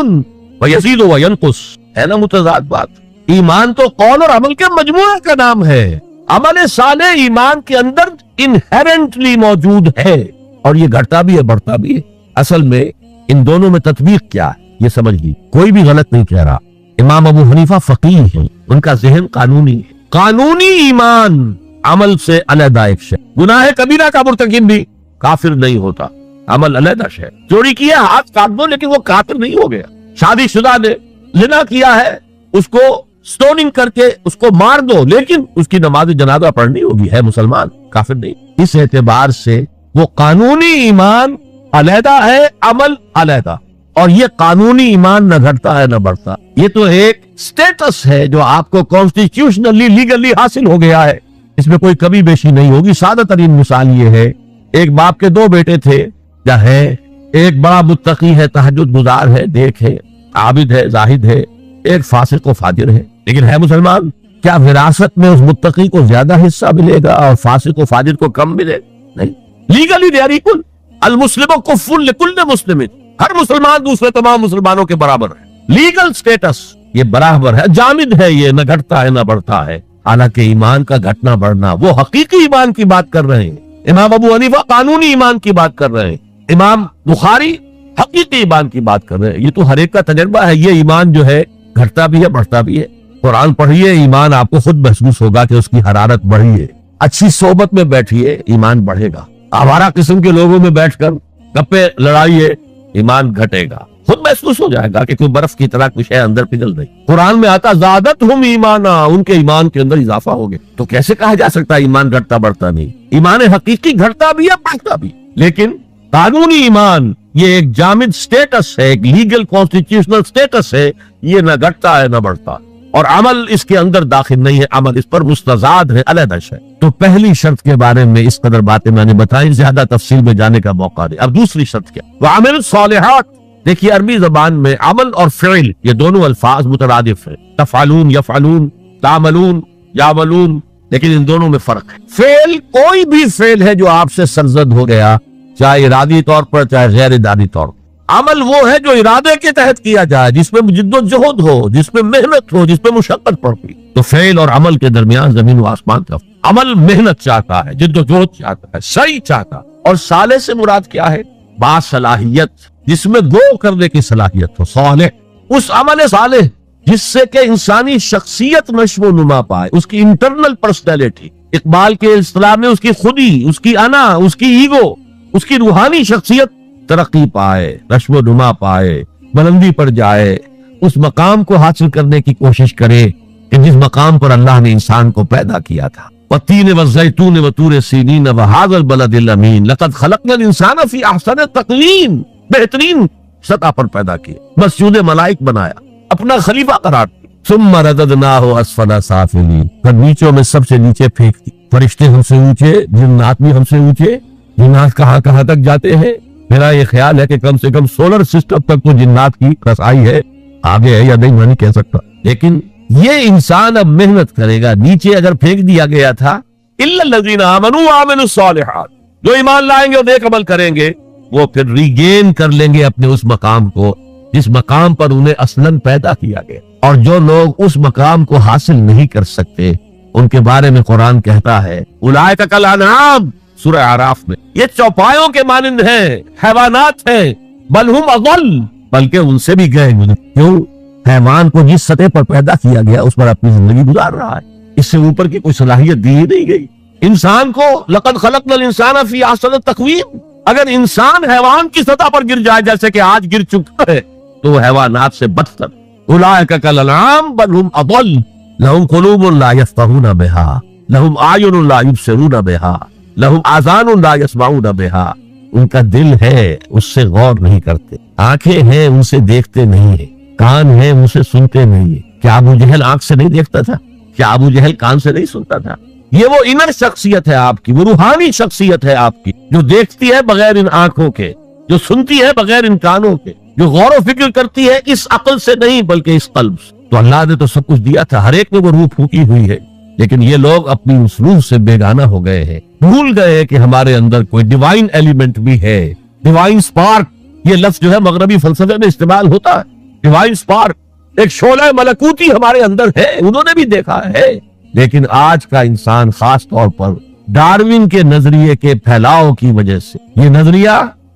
و یزید و ینقص، ہے نا متضاد بات. ایمان تو قول اور عمل کے مجموعے کا نام ہے. عمل صالح ایمان کے اندر انہیرنٹلی موجود ہے اور یہ گھٹتا بھی ہے بڑھتا بھی ہے. اصل میں ان دونوں میں تطبیق کیا ہے یہ سمجھ لی. کوئی بھی غلط نہیں کہہ رہا. امام ابو حنیفہ فقیہ ہیں، ان کا ذہن قانونی ہے. قانونی ایمان عمل سے علیحدہ ایک شے. گناہ کبیرہ کا مرتکب بھی کافر نہیں ہوتا، عمل علیحدہ شے. چوری کیا ہاتھ کاٹ دو لیکن وہ کافر نہیں ہو گیا. شادی شدہ نے زنا کیا ہے اس کو سٹوننگ کر کے اس کو مار دو لیکن اس کی نماز جنازہ پڑھنی ہوگی، ہے مسلمان، کافر نہیں. اس اعتبار سے وہ قانونی ایمان علیحدہ ہے، عمل علیحدہ. اور یہ قانونی ایمان نہ گھٹتا ہے نہ بڑھتا. یہ تو ایک سٹیٹس ہے جو آپ کو کانسٹیٹیوشنلی لیگلی حاصل ہو گیا ہے. اس میں کوئی کمی بیشی نہیں ہوگی. سادہ ترین مثال یہ ہے، ایک باپ کے 2 بیٹے تھے. ہے ایک بڑا متقی ہے، تہجد گزار ہے، نیک ہے، عابد ہے، زاہد ہے. ایک فاسق و فاجر ہے لیکن ہے مسلمان. کیا وراثت میں اس متقی کو زیادہ حصہ ملے گا اور فاسق و فاجر کو کم ملے گا؟ نہیں. Legally they are equal. المسلم کف لکل مسلم، ہر مسلمان دوسرے تمام مسلمانوں کے برابر ہے. لیگل سٹیٹس یہ برابر ہے. جامد ہے، یہ نہ گھٹتا ہے نہ بڑھتا ہے. حالانکہ ایمان کا گھٹنا بڑھنا، وہ حقیقی ایمان کی بات کر رہے ہیں. امام ابو حنیفہ قانونی ایمان کی بات کر رہے ہیں. امام بخاری حقیقی ایمان کی بات کر رہے ہیں. یہ تو ہر ایک کا تجربہ ہے. یہ ایمان جو ہے گھٹتا بھی ہے بڑھتا بھی ہے. قرآن پڑھیے، ایمان آپ کو خود محسوس ہوگا کہ اس کی حرارت بڑھی ہے. اچھی صحبت میں بیٹھیے، ایمان بڑھے گا. آوارہ قسم کے لوگوں میں بیٹھ کر گپے لڑائیے، ایمان گھٹے گا. خود محسوس ہو جائے گا کہ کوئی برف کی طرح کچھ ہے اندر پگھل رہی. قرآن میں آتا زادتہم ایمانا، ان کے ایمان کے اندر اضافہ ہو گیا. تو کیسے کہا جا سکتا ہے ایمان گھٹتا بڑھتا نہیں؟ ایمان حقیقی گھٹتا بھی ہے بڑھتا بھی. لیکن قانونی ایمان یہ ایک جامد سٹیٹس ہے، ایک لیگل کانسٹیٹیوشنل سٹیٹس ہے. یہ نہ گھٹتا ہے نہ بڑھتا. اور عمل اس کے اندر داخل نہیں ہے، عمل اس پر مستزاد ہے، علیحدہ ہے. تو پہلی شرط کے بارے میں اس قدر باتیں میں نے بتائی، زیادہ تفصیل میں جانے کا موقع دے. اب دوسری شرط کیا؟ وعمل الصالحات. دیکھیے عربی زبان میں عمل اور فعل یہ دونوں الفاظ مترادف ہیں. تفعلون، یفعلون، تعملون، یعملون، لیکن ان دونوں میں فرق ہے. فعل کوئی بھی فعل ہے جو آپ سے سرزد ہو گیا، چاہے ارادی طور پر چاہے غیر ارادی طور پر. عمل وہ ہے جو ارادے کے تحت کیا جائے، جس میں جد و جہد ہو، جس میں محنت ہو، جس میں مشقت پڑتی. تو فعل اور عمل کے درمیان زمین و آسمان کا. عمل محنت چاہتا ہے، جد و جہد چاہتا ہے، سعی چاہتا. اور صالح سے مراد کیا ہے؟ باصلاحیت، جس میں گو کرنے کی صلاحیت ہو. صالح اس عمل صالح جس سے کہ انسانی شخصیت نشو و نما پائے، اس کی انٹرنل پرسنالٹی. اقبال کے اصطلاح میں اس کی خودی، اس کی انا، اس کی ایگو، اس کی روحانی شخصیت ترقی پائے، نشو و نما پائے، بلندی پر جائے، اس مقام کو حاصل کرنے کی کوشش کرے کہ جس مقام پر اللہ نے انسان کو پیدا کیا تھا. والتین والزیتون وطور سینین وہذا البلد الامین لقد خلقنا الانسان فی احسن تقویم. بہترین سطح پر پیدا کیا، مسجود ملائک بنایا، اپنا خلیفہ قرار دیا. ثم رددناہ اسفل سافلین، پھر نیچوں میں سب سے نیچے پھینک دی. فرشتے ہم سے اونچے، جنات بھی ہم سے اونچے. جنات کہاں کہاں تک جاتے ہیں؟ میرا یہ خیال ہے کہ کم سے کم سولر سسٹم تک تو جنات کی رسائی ہے. آگے ہے یا نہیں میں نہیں کہہ سکتا. لیکن یہ انسان اب محنت کرے گا. نیچے اگر پھینک دیا گیا تھا الا الذین آمنوا وعملوا الصالحات، جو ایمان لائیں گے اور نیک عمل کریں گے وہ پھر ریگین کر لیں گے اپنے اس مقام کو جس مقام پر انہیں اصلاً پیدا کیا گیا. اور جو لوگ اس مقام کو حاصل نہیں کر سکتے ان کے بارے میں قرآن کہتا ہے اولئک کالانعام، سورہ اعراف میں، یہ چوپایوں کے مانند ہیں، حیوانات ہیں. بل ہم اضل، بلکہ ان سے بھی گئے. کیوں؟ حیوان کو جس سطح پر پیدا کیا گیا اس پر اپنی زندگی گزار رہا ہے، اس سے اوپر کی کوئی صلاحیت دی ہی نہیں گئی. انسان کو لقد خلقنا الانسان فی احسن تقویم، اگر انسان حیوان کی سطح پر گر جائے جیسے کہ آج گر چکا ہے تو وہ حیوانات سے بدتر. اولئک کالانعام بل ہم اضل لہم قلوب لا یفقہون بہا لہم اعین لا یبصرون بہا لہم آذان لا یسمعون بہا. ان کا دل ہے اس سے غور نہیں کرتے، آنکھیں ہیں ان سے دیکھتے نہیں ہیں، کان ہیں ان سے سنتے نہیں ہیں. کیا ابو جہل آنکھ سے نہیں دیکھتا تھا؟ کیا ابو جہل کان سے نہیں سنتا تھا؟ یہ وہ انر شخصیت ہے آپ کی، وہ روحانی شخصیت ہے آپ کی، جو دیکھتی ہے بغیر ان آنکھوں کے، جو سنتی ہے بغیر ان کانوں کے، جو غور و فکر کرتی ہے اس عقل سے نہیں بلکہ اس قلب سے. تو اللہ نے تو سب کچھ دیا تھا، ہر ایک میں وہ روح پھونکی ہوئی ہے، لیکن یہ لوگ اپنی اس روح سے بیگانہ ہو گئے ہیں، بھول گئے کہ ہمارے اندر کوئی ڈیوائن ایلیمنٹ بھی ہے، ڈیوائن سپارک. یہ لفظ جو ہے مغربی فلسفے میں استعمال ہوتا ہے، ڈیوائن سپارک، ایک شعلہ ملکوتی ہمارے اندر ہے، انہوں نے بھی دیکھا ہے۔ لیکن آج کا انسان خاص طور پر ڈارون کے نظریے کے پھیلاؤ کی وجہ سے، یہ نظریہ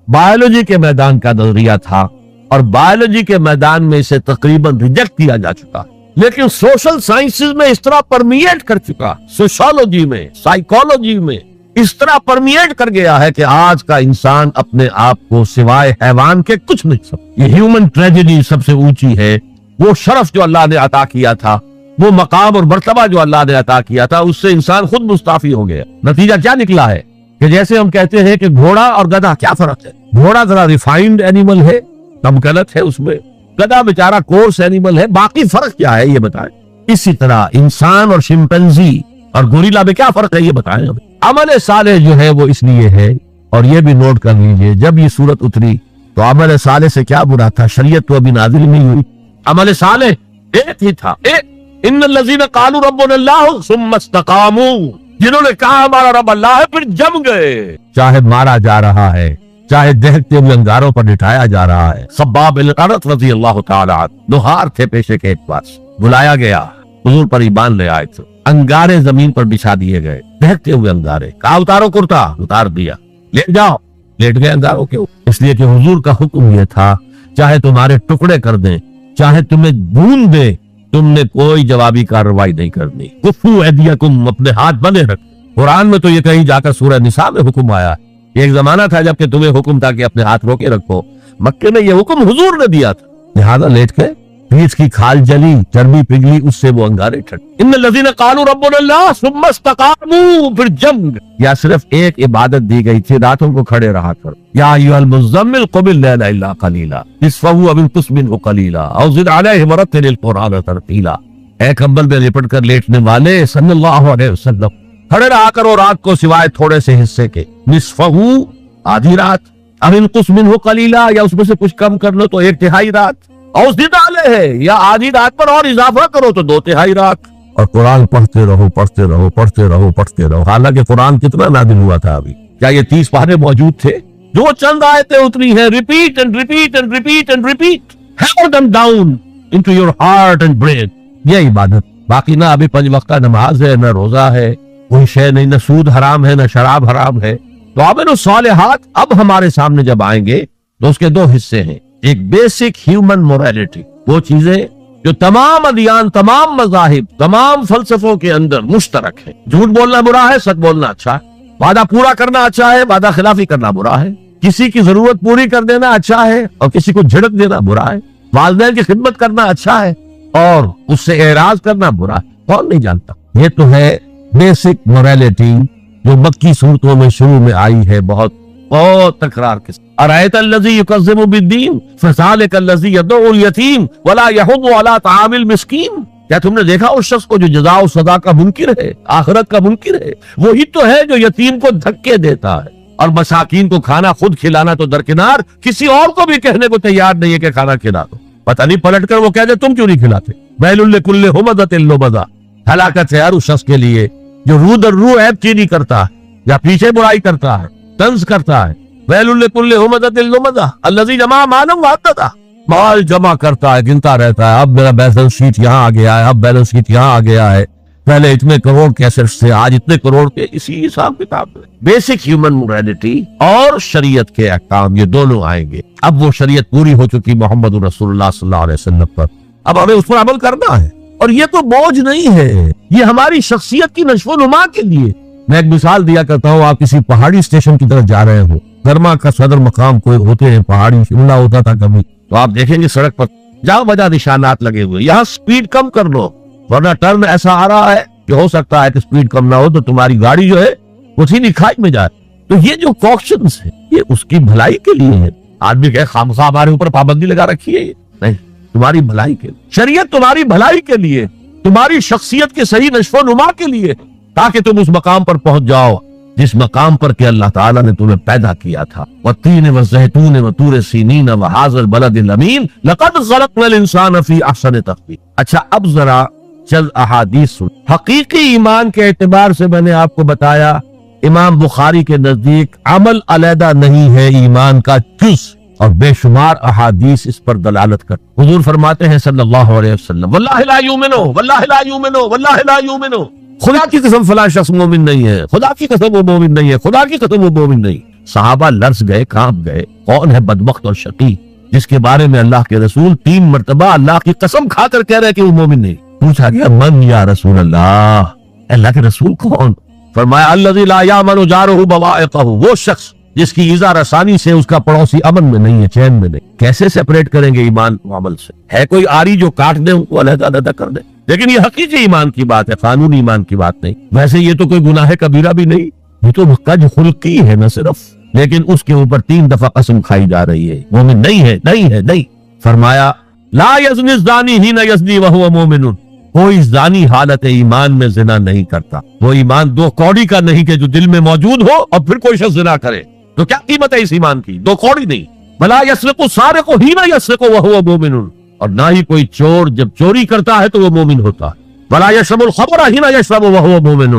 بایولوجی کے میدان کا نظریہ تھا اور بایولوجی کے میدان میں اسے تقریباً ریجیکٹ کیا جا چکا، لیکن سوشل سائنسز میں اس طرح پرمیٹ کر چکا، سوشالوجی میں، سائیکالوجی میں اس طرح پرمیٹ کر گیا ہے کہ آج کا انسان اپنے آپ کو سوائے حیوان کے کچھ نہیں سمجھتا۔ یہ ہیومن ٹریجڈی سب سے اونچی ہے، وہ شرف جو اللہ نے عطا کیا تھا، وہ مقام اور مرتبہ جو اللہ نے عطا کیا تھا، اس سے انسان خود مستعفی ہو گیا۔ نتیجہ کیا نکلا ہے کہ جیسے ہم کہتے ہیں کہ گھوڑا اور گدھا کیا فرق ہے؟ گھوڑا ذرا ریفائنڈ اینیمل ہے، کم غلط ہے اس میں، گدھا بیچارہ کورس اینیمل ہے، باقی فرق کیا ہے یہ بتائیں۔ اسی طرح انسان اور شمپینزی اور گوریلا میں کیا فرق ہے یہ بتائیں ہمیں۔ عمل صالح جو ہے وہ اس لیے ہے، اور یہ بھی نوٹ کر لیجئے، جب یہ صورت اتری تو عمل صالح سے کیا برا تھا؟ شریعت تو ابھی نازل نہیں ہوئی، عمل صالح ایک ہی تھا، ان الذین قالوا ربنا اللہ ثم استقاموا، جنہوں نے کہا ہمارا رب اللہ ہے پھر جم گئے، چاہے مارا جا رہا ہے، چاہے دہتے ہوئے انگاروں پر لٹایا جا رہا ہے۔ خباب بن الارت رضی اللہ تعالی عنہ لوہار تھے پیشے کے اعتبار سے، بلایا گیا، حضور پر ایمان لے آئے تھے، انگارے زمین پر بچھا دیے گئے، دہتے ہوئے انگارے، کہا اتارو کرتا، اتار دیا، لیٹ جاؤ، لیٹ گئے انگاروں کے اوپر، اس لیے کہ حضور کا حکم یہ تھا چاہے تمہارے ٹکڑے کر دیں، چاہے تمہیں بھون دیں، تم نے کوئی جوابی کارروائی نہیں کرنی۔ کفو ایدیکم، اپنے ہاتھ بندے رکھ۔ قرآن میں تو یہ کہیں جا کر سورہ نساء میں حکم آیا، ایک زمانہ تھا جب کہ تمہیں حکم تھا کہ اپنے ہاتھ روکے رکھو، مکے میں یہ حکم حضور نے دیا تھا، لہذا لیٹ کے پیٹھ کی کھال جلی، چربی پگھلی، اس سے وہ انگارے ٹھٹ۔ ان الذین قالوا ربنا اللہ ثم استقاموا، پھر جنگ یا صرف ایک عبادت دی گئی تھی، راتوں کو کھڑے رہا کر، یا ایھا المزمل قم اللیل الا قلیلا نصفہ او انقص منہ قلیلا او زد علیہ ورتل القرآن ترتیلا۔ اے کمبل میں لپٹ کر لیٹنے والے صلی اللہ علیہ وسلم، کھڑے رہا کرو رات کو سوائے تھوڑے سے حصے کے، نصفہ آدھی رات، او انقص منہ قلیلا یا اس میں سے کچھ کم کر لو تو ایک تہائی رات، اور زد علیہ یا آدھی رات پر اور اضافہ کرو تو دو تہائی رات، اور قرآن پڑھتے رہو پڑھتے رہو پڑھتے رہو پڑھتے رہو۔ حالانکہ قرآن کتنا نازل ہوا تھا ابھی؟ کیا یہ 30 پارے موجود تھے؟ جو چند آیتیں اتری ہیں، repeat and repeat and repeat and repeat, hammer them down into your heart and brain, یہ عبادت۔ باقی نہ ابھی 5 وقتہ نماز ہے، نہ روزہ ہے، کوئی شے نہیں، نہ سود حرام ہے، نہ شراب حرام ہے۔ تو عمل الصالحات اب ہمارے سامنے جب آئیں گے تو اس کے 2 حصے ہیں، ایک بیسک ہیومن موریلٹی، وہ چیزیں جو تمام ادیان، تمام مذاہب، تمام فلسفوں کے اندر مشترک ہیں۔ جھوٹ بولنا برا ہے، سچ بولنا اچھا ہے، وعدہ پورا کرنا اچھا ہے، وعدہ خلافی کرنا برا ہے، کسی کی ضرورت پوری کر دینا اچھا ہے اور کسی کو جھڑک دینا برا ہے، والدین کی خدمت کرنا اچھا ہے اور اس سے اعراض کرنا برا ہے، کون نہیں جانتا؟ یہ تو ہے بیسک موریلٹی جو مکی صورتوں میں شروع میں آئی ہے، بہت تکرار کے ساتھ۔ ارأیت الذی یکذب بالدین فذلک الذی یدعو الیتیم ولا یحض علی طعام المسکین، کیا تم نے دیکھا اس شخص کو جو جزا و سزا کا منکر ہے، آخرت کا منکر ہے؟ وہی تو ہے جو یتیم کو دھکے دیتا ہے اور مساکین کو کھانا خود کھلانا تو درکنار، کسی اور کو بھی کہنے کو تیار نہیں ہے کہ کھانا کھلا دو، پتہ نہیں پلٹ کر وہ کہہ دے تم کیوں نہیں کھلاتے۔ ویل لکل ہمزۃ لمزہ، ہلاکت ہے ہر اس شخص کے لیے جو رو در رو عیب چینی کرتا ہے یا پیچھے برائی کرتا ہے، طنز کرتا ہے۔ ویل لکل ہمزۃ لمزہ الذی جمع مالا وعددہ، مال جمع کرتا ہے، گنتا رہتا ہے، اب میرا بیلنس شیٹ یہاں آ گیا ہے، اب بیلنس شیٹ یہاں آ گیا ہے، پہلے اتنے کروڑ کے ایسٹس تھے، آج اتنے کروڑ کے، اسی حساب کتاب میں بیسک ہیومن موریلٹی اور شریعت کے احکام یہ دونوں آئیں گے۔ اب وہ شریعت پوری ہو چکی محمد رسول اللہ صلی اللہ علیہ وسلم پر، اب ہمیں اس پر عمل کرنا ہے، اور یہ تو بوجھ نہیں ہے، یہ ہماری شخصیت کی نشو و نما کے لیے۔ میں ایک مثال دیا کرتا ہوں، آپ کسی پہاڑی اسٹیشن کی طرف جا رہے ہو، گرما کا صدر مقام کوئی ہوتے ہیں، پہاڑی شملہ ہوتا تھا کبھی، تو آپ دیکھیں گے سڑک پر جہاں وجہ نشانات لگے ہوئے، یہاں سپیڈ کم کر لو ورنہ ٹرن ایسا آ رہا ہے کہ ہو سکتا ہے کہ سپیڈ کم نہ ہو تو تمہاری گاڑی جو ہے وہ سیدھی کھائی میں جائے۔ تو یہ جو کوشچنز ہیں یہ اس کی بھلائی کے لیے ہے۔ آدمی کہ خامخواہ ہمارے اوپر پابندی لگا رکھی ہے، نہیں، تمہاری بھلائی کے لیے، شریعت تمہاری بھلائی کے لیے، تمہاری شخصیت کے صحیح نشو و نما کے لیے، تاکہ تم اس مقام پر پہنچ جاؤ جس مقام پر کہ اللہ تعالیٰ نے تمہیں پیدا کیا تھا۔ والتین والزیتون وطور سینین وہذا البلد الامین لقد خلقنا الانسان فی احسن تقویم۔ اچھا اب ذرا چند احادیث سن۔ حقیقی ایمان کے اعتبار سے میں نے آپ کو بتایا، امام بخاری کے نزدیک عمل علیحدہ نہیں ہے ایمان کا جز، اور بے شمار احادیث اس پر دلالت کر. حضور فرماتے ہیں صلی اللہ علیہ وسلم واللہ لا یؤمنو واللہ لا یؤمنو واللہ لا یؤمنو، خدا کی قسم فلاں شخص مومن نہیں ہے، خدا کی قسم وہ مومن نہیں ہے، خدا کی قسم وہ مومن نہیں. صحابہ لرز گئے، کانپ گئے. کون ہے بدبخت اور شقی جس کے بارے میں اللہ کے رسول 3 مرتبہ اللہ کی قسم کھا کر کہہ رہے کہ وہ مومن نہیں؟ پوچھا گیا من یا رسول اللہ، اللہ کے رسول کون؟ فرمایا الذی لا یامن جارہ بوائقہ، وہ شخص جس کی ایذا رسانی سے اس کا پڑوسی امن میں نہیں ہے، چین میں نہیں. کیسے سیپریٹ کریں گے ایمان و عمل سے؟ ہے کوئی آری جو کاٹ دے ان کو علیحدہ علیحدہ کر دے؟ لیکن یہ حقیقی ایمان کی بات ہے، قانونی ایمان کی بات نہیں. ویسے یہ تو کوئی گناہ کبیرہ بھی نہیں، یہ تو کج خلقی ہے نہ صرف، لیکن اس کے اوپر 3 دفعہ قسم کھائی جا رہی ہے مومن نہیں ہے، نہیں ہے، نہیں. فرمایا لا یزنی الزانی حین یزنی وہو مومن، کوئی زانی حالت ایمان میں زنا نہیں کرتا. وہ ایمان 2 کوڑی کا نہیں کہ جو دل میں موجود ہو اور پھر کوئی شخص زنا کرے، تو کیا قیمت ہے اس ایمان کی؟ 2 کوڑی نہیں. بلا یسرق السارق حین یسرق وہو مومن، اور نہ ہی کوئی چور جب چوری کرتا ہے تو وہ مومن ہوتا ہے. بلا یشرب الخمر حین یشرب وہو مومن،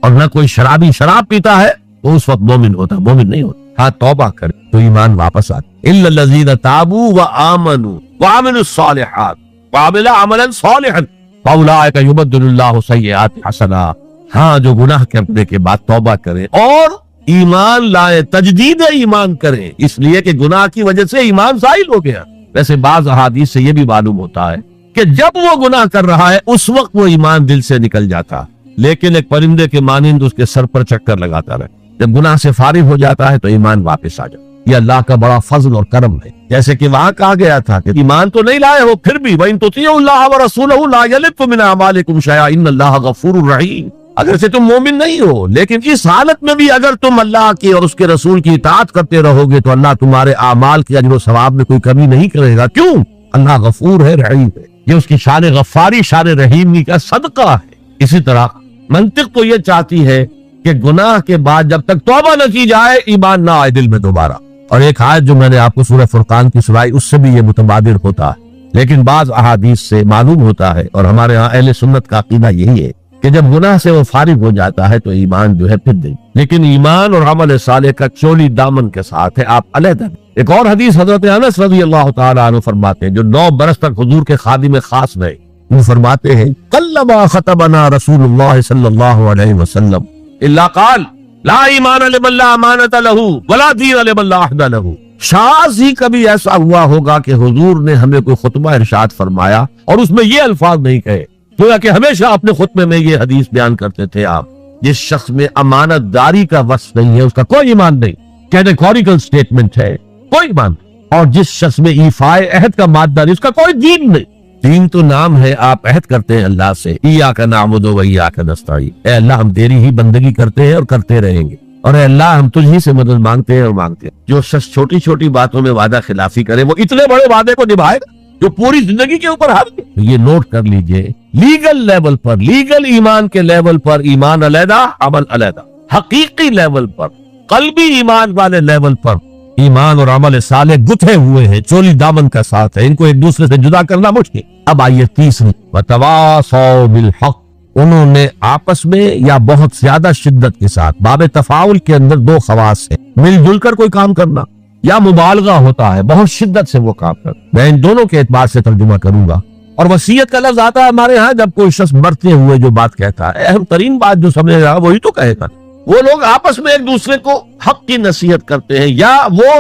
اور نہ کوئی شرابی شراب پیتا ہے تو اس وقت مومن ہوتا، مومن نہیں ہوتا. ہاں توبہ کرے تو ایمان واپس آتا. الا الذین تابوا وآمنوا وعملوا الصالحات وعملوا عملا صالحا فاولئک یبدل اللہ سیئات حسنات. ہاں جو گناہ کرنے کے بعد توبہ کرے اور ایمان لائے، تجدید ایمان کرے، اس لیے کہ گناہ کی وجہ سے ایمان زائل ہو گیا. ویسے بعض احادیث سے یہ بھی معلوم ہوتا ہے کہ جب وہ گناہ کر رہا ہے اس وقت وہ ایمان دل سے نکل جاتا، لیکن ایک پرندے کے مانند اس کے سر پر چکر لگاتا رہے. جب گناہ سے فارغ ہو جاتا ہے تو ایمان واپس آ جاتا. یہ اللہ کا بڑا فضل اور کرم ہے. جیسے کہ وہاں کہا گیا تھا کہ ایمان تو نہیں لائے ہو، پھر بھی وَإِن تُطِيعُوا اللَّهَ وَرَسُولَهُ لَا يَلِتْكُم مِّنْ أَعْمَالِكُمْ شَيْئًا إِنَّ اللَّهَ غَفُورٌ رَحِيمٌ. اگر سے تم مومن نہیں ہو لیکن اس حالت میں بھی اگر تم اللہ کی اور اس کے رسول کی اطاعت کرتے رہو گے تو اللہ تمہارے اعمال کے اجر و ثواب میں کوئی کمی نہیں کرے گا. کیوں؟ اللہ غفور ہے، رحیم ہے. یہ اس کی شان غفاری، شان رحیمی کا صدقہ ہے. اسی طرح منطق تو یہ چاہتی ہے کہ گناہ کے بعد جب تک توبہ نہ کی جائے ایمان نہ آئے دل میں دوبارہ. اور ایک آیت جو میں نے آپ کو سورہ فرقان کی سنائی اس سے بھی یہ متبادر ہوتا ہے، لیکن بعض احادیث سے معلوم ہوتا ہے اور ہمارے ہاں اہل سنت کا عقیدہ یہی ہے کہ جب گناہ سے وہ فارغ ہو جاتا ہے تو ایمان جو ہے پھر دے. لیکن ایمان اور عمل صالح کا چولی دامن کے ساتھ ہے، آپ علیحدہ. ایک اور حدیث حضرت انس رضی اللہ تعالیٰ عنہ فرماتے ہیں جو 9 برس تک حضور کے خادم خاص رہے. وہ فرماتے ہیں قلما خطبنا رسول اللہ صلی اللہ علیہ وسلم الا قال لا ایمان لمن لا امانۃ له ولا دین لمن لا عہد له. شاذ ہی کبھی ایسا ہوا ہوگا کہ حضور نے ہمیں کوئی خطبہ ارشاد فرمایا اور اس میں یہ الفاظ نہیں کہے. گویا کہ ہمیشہ اپنے خطبے میں یہ حدیث بیان کرتے تھے آپ، جس شخص میں امانت داری کا وصف نہیں ہے اس کا کوئی ایمان نہیں، کیٹیگوریکل سٹیٹمنٹ ہے، کوئی ایمان. اور جس شخص میں ایفائے عہد کا مادہ نہیں اس کا کوئی دین نہیں. دین تو نام ہے، آپ عہد کرتے ہیں اللہ سے ایاک نعبد و ایاک نستعین، اے اللہ ہم تیری ہی بندگی کرتے ہیں اور کرتے رہیں گے، اور اے اللہ ہم تجھ ہی سے مدد مانگتے ہیں اور مانگتے ہیں. جو شخص چھوٹی چھوٹی باتوں میں وعدہ خلافی کرے وہ اتنے بڑے وعدے کو نبھائے گا جو پوری زندگی کے اوپر حاوی ہے. یہ نوٹ کر لیجئے، لیگل لیول پر، لیگل ایمان کے لیول پر ایمان علیحدہ عمل علیحدہ، حقیقی لیول پر، قلبی ایمان والے لیول پر ایمان اور عمل صالح گتھے ہوئے ہیں، چولی دامن کا ساتھ ہے، ان کو ایک دوسرے سے جدا کرنا مشکل. اب آئیے تیسری، وتواصوا بالحق، انہوں نے آپس میں یا بہت زیادہ شدت کے ساتھ، باب تفاعل کے اندر 2 خواص ہیں، مل جل کر کوئی کام کرنا یا مبالغہ ہوتا ہے، بہت شدت سے وہ کام کرنا. میں ان دونوں کے اعتبار سے ترجمہ کروں گا. اور وصیت کا لفظ آتا ہے ہمارے ہاں جب کوئی شخص مرتے ہوئے جو بات کہتا ہے، اہم ترین بات جو سمجھے گا وہی تو کہے گا. وہ لوگ آپس میں ایک دوسرے کو حق کی نصیحت کرتے ہیں یا وہ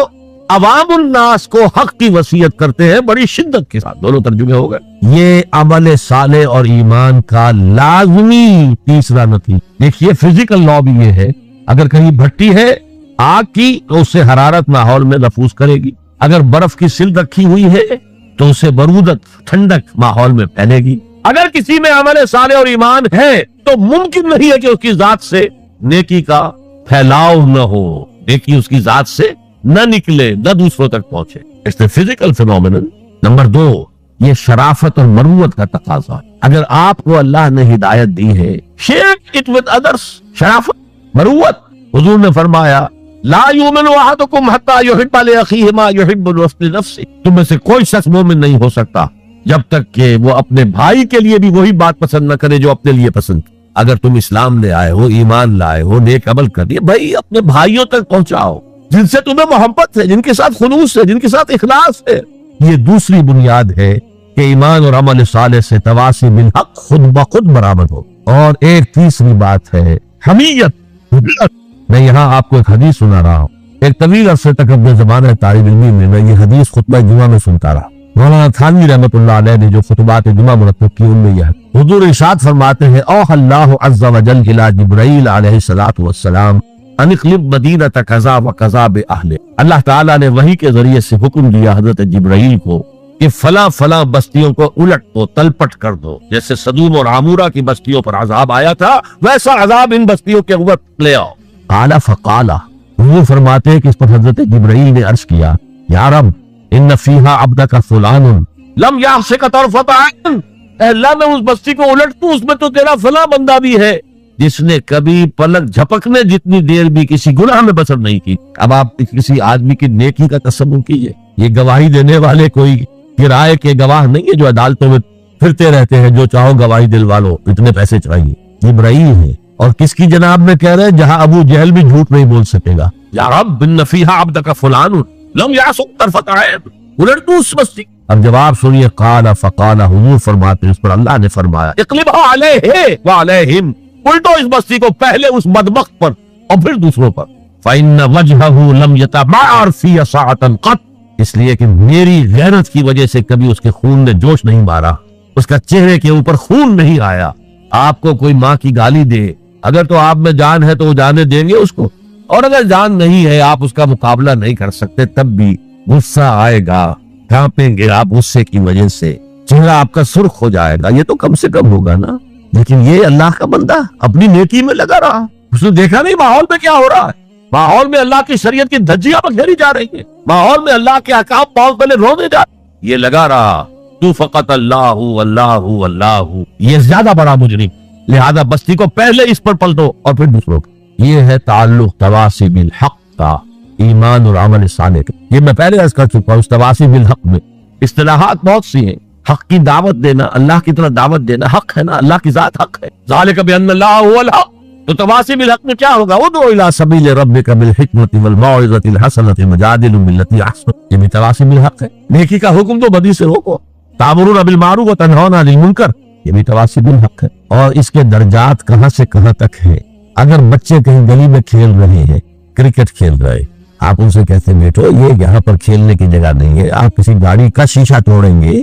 عوام الناس کو حق کی وصیت کرتے ہیں بڑی شدت کے ساتھ. دونوں ترجمے ہو گئے. یہ عمل صالح اور ایمان کا لازمی تیسرا نتیجہ. دیکھیے فزیکل لا بھی یہ ہے، اگر کہیں بھٹی ہے آگ کی تو اس سے حرارت ماحول میں نفوذ کرے گی، اگر برف کی سل رکھی ہوئی ہے تو اسے برودت ٹھنڈک ماحول میں پھیلے گی. اگر کسی میں عمل صالح اور ایمان ہے تو ممکن نہیں ہے کہ اس کی ذات سے نیکی کا پھیلاؤ نہ ہو، نیکی اس کی ذات سے نہ نکلے، نہ دوسروں تک پہنچے. اس فزیکل فینومینن. نمبر 2، یہ شرافت اور مروت کا تقاضا ہے. اگر آپ کو اللہ نے ہدایت دی ہے شیئر اٹ ود ادرس، شرافت، مروت. حضور نے فرمایا لا یؤمن احدکم حتی یحب لاخیہ ما یحب لنفسہ، تم میں سے کوئی شخص مومن نہیں ہو سکتا جب تک کہ وہ اپنے بھائی کے لیے بھی وہی بات پسند نہ کرے جو اپنے لیے پسند. اگر تم اسلام لے آئے ہو، ایمان لائے ہو، نیک عمل کر دیے، بھائی اپنے بھائیوں تک پہنچاؤ. جن سے تمہیں محبت ہے، جن کے ساتھ خلوص ہے، جن کے ساتھ اخلاص ہے۔ یہ دوسری بنیاد ہے کہ ایمان اور عمل صالح سے تواصی بالحق خود بخود برآمد ہو۔ اور ایک تیسری بات ہے حمیت۔ میں یہاں آپ کو ایک حدیث سنا رہا ہوں۔ ایک طویل عرصے تک اپنے زمانہ طالب علمی میں یہ حدیث خطبہ جمعہ میں سنتا رہا۔ مولانا تھانوی رحمۃ اللہ علیہ نے جو خطبات جمعہ مرتب کی ان میں یہ ہے، حضور ارشاد فرماتے ہیں اوحى اللہ عز وجل الى جبرائیل علیہ الصلوۃ والسلام ان اقلب مدینۃ کذا وکذا باہلہ۔ اللہ تعالیٰ نے وحی کے ذریعے سے حکم دیا حضرت جبرائیل کو کہ فلاں فلاں بستیوں کو الٹ دو، تلپٹ کر دو۔ جیسے سدوم اور عمورہ کی بستیوں پر عذاب آیا تھا، ویسا عذاب ان بستیوں کے اوپر لے آؤ۔ قال فقال، حضور فرماتے ہیں کہ اس پر حضرت جبرائیل نے عرض کیا یا رب ان فیہا عبدک فلان لم یعصک طرفۃ عین، اے اللہ میں اس بستی کو الٹ دوں، اس میں تو تیرا فلاں بندہ بھی ہے جس نے کبھی پلک جھپکنے جتنی دیر بھی کسی گناہ میں بسر نہیں کی۔ اب آپ کسی آدمی کی نیکی کا تصور کیجئے، یہ گواہی دینے والے کوئی کرائے کے گواہ نہیں ہے جو عدالتوں میں پھرتے رہتے ہیں، جو چاہو گواہی دلوا لو، اتنے پیسے چاہیے۔ جبرائیل ہے، اور کس کی جناب میں کہہ رہے ہیں جہاں ابو جہل بھی جھوٹ نہیں بول سکے گا۔ یا رب ان فیہا عبدک فلان لم یعصک طرفۃ عین، الٹ دوں اس بستی۔ اب جواب سنیے، قال فقال، حضور فرماتے ہیں اس پر اللہ نے فرمایا اقلبھا علیہ وعلیہم، الٹو اس بستی کو، پہلے اس بدبخت پر اور پھر دوسروں پر۔ فإن وجہہ لم یتبعر فی ساعۃ قط، اس لیے کہ میری غیرت کی وجہ سے کبھی اس کے خون نے جوش نہیں مارا، اس کا چہرے کے اوپر خون نہیں آیا۔ آپ کو کوئی ماں کی گالی دے، اگر تو آپ میں جان ہے تو وہ جانے دیں گے اس کو، اور اگر جان نہیں ہے، آپ اس کا مقابلہ نہیں کر سکتے، تب بھی غصہ آئے گا، کانپیں گے آپ غصے کی وجہ سے، چہرہ آپ کا سرخ ہو جائے گا، یہ تو کم سے کم ہوگا نا۔ لیکن یہ اللہ کا بندہ اپنی نیکی میں لگا رہا، اس نے دیکھا نہیں ماحول میں کیا ہو رہا ہے، ماحول میں اللہ کی شریعت کی دھجیاں بکھیری جا رہی ہیں، ماحول میں اللہ کے احکام بہت پہلے رونے جا رہے، یہ لگا رہا تو فقط اللہ اللہ اللہ، یہ زیادہ بڑا مجرم، لہذا بستی کو پہلے اس پر پلٹو اور پھر دوسروں کو۔ یہ ہے تعلق تواصی بالحق کا ایمان اور عمل صالح کا۔ یہ میں پہلے عرض کر چکا ہوں، اس تواصی بالحق میں اصطلاحات بہت سی ہیں۔ حق کی دعوت دینا، اللہ کی طرف دعوت دینا حق ہے نا، اللہ کی ذات حق ہے۔ ذالک بان اللہ هو الحق، تو تواصی بالحق میں کیا ہوگا؟ ادعو الی سبیل ربک بالحکمۃ والموعظۃ الحسنۃ وجادلهم بالتي احسن، یہ بھی تواصی بالحق ہے۔ نیکی کا حکم تو بدی سے روکو، تأمرون بالمعروف وتنہون عن المنکر، یہ بھی تواصی بالحق ہے۔ اور اس کے درجات کہاں سے کہاں تک ہے۔ اگر بچے کہیں گلی میں کھیل رہے ہیں، کرکٹ کھیل رہے، آپ ان سے کہتے ہیں بیٹو یہ یہاں پر کھیلنے کی جگہ نہیں ہے، آپ کسی گاڑی کا شیشہ توڑیں گے،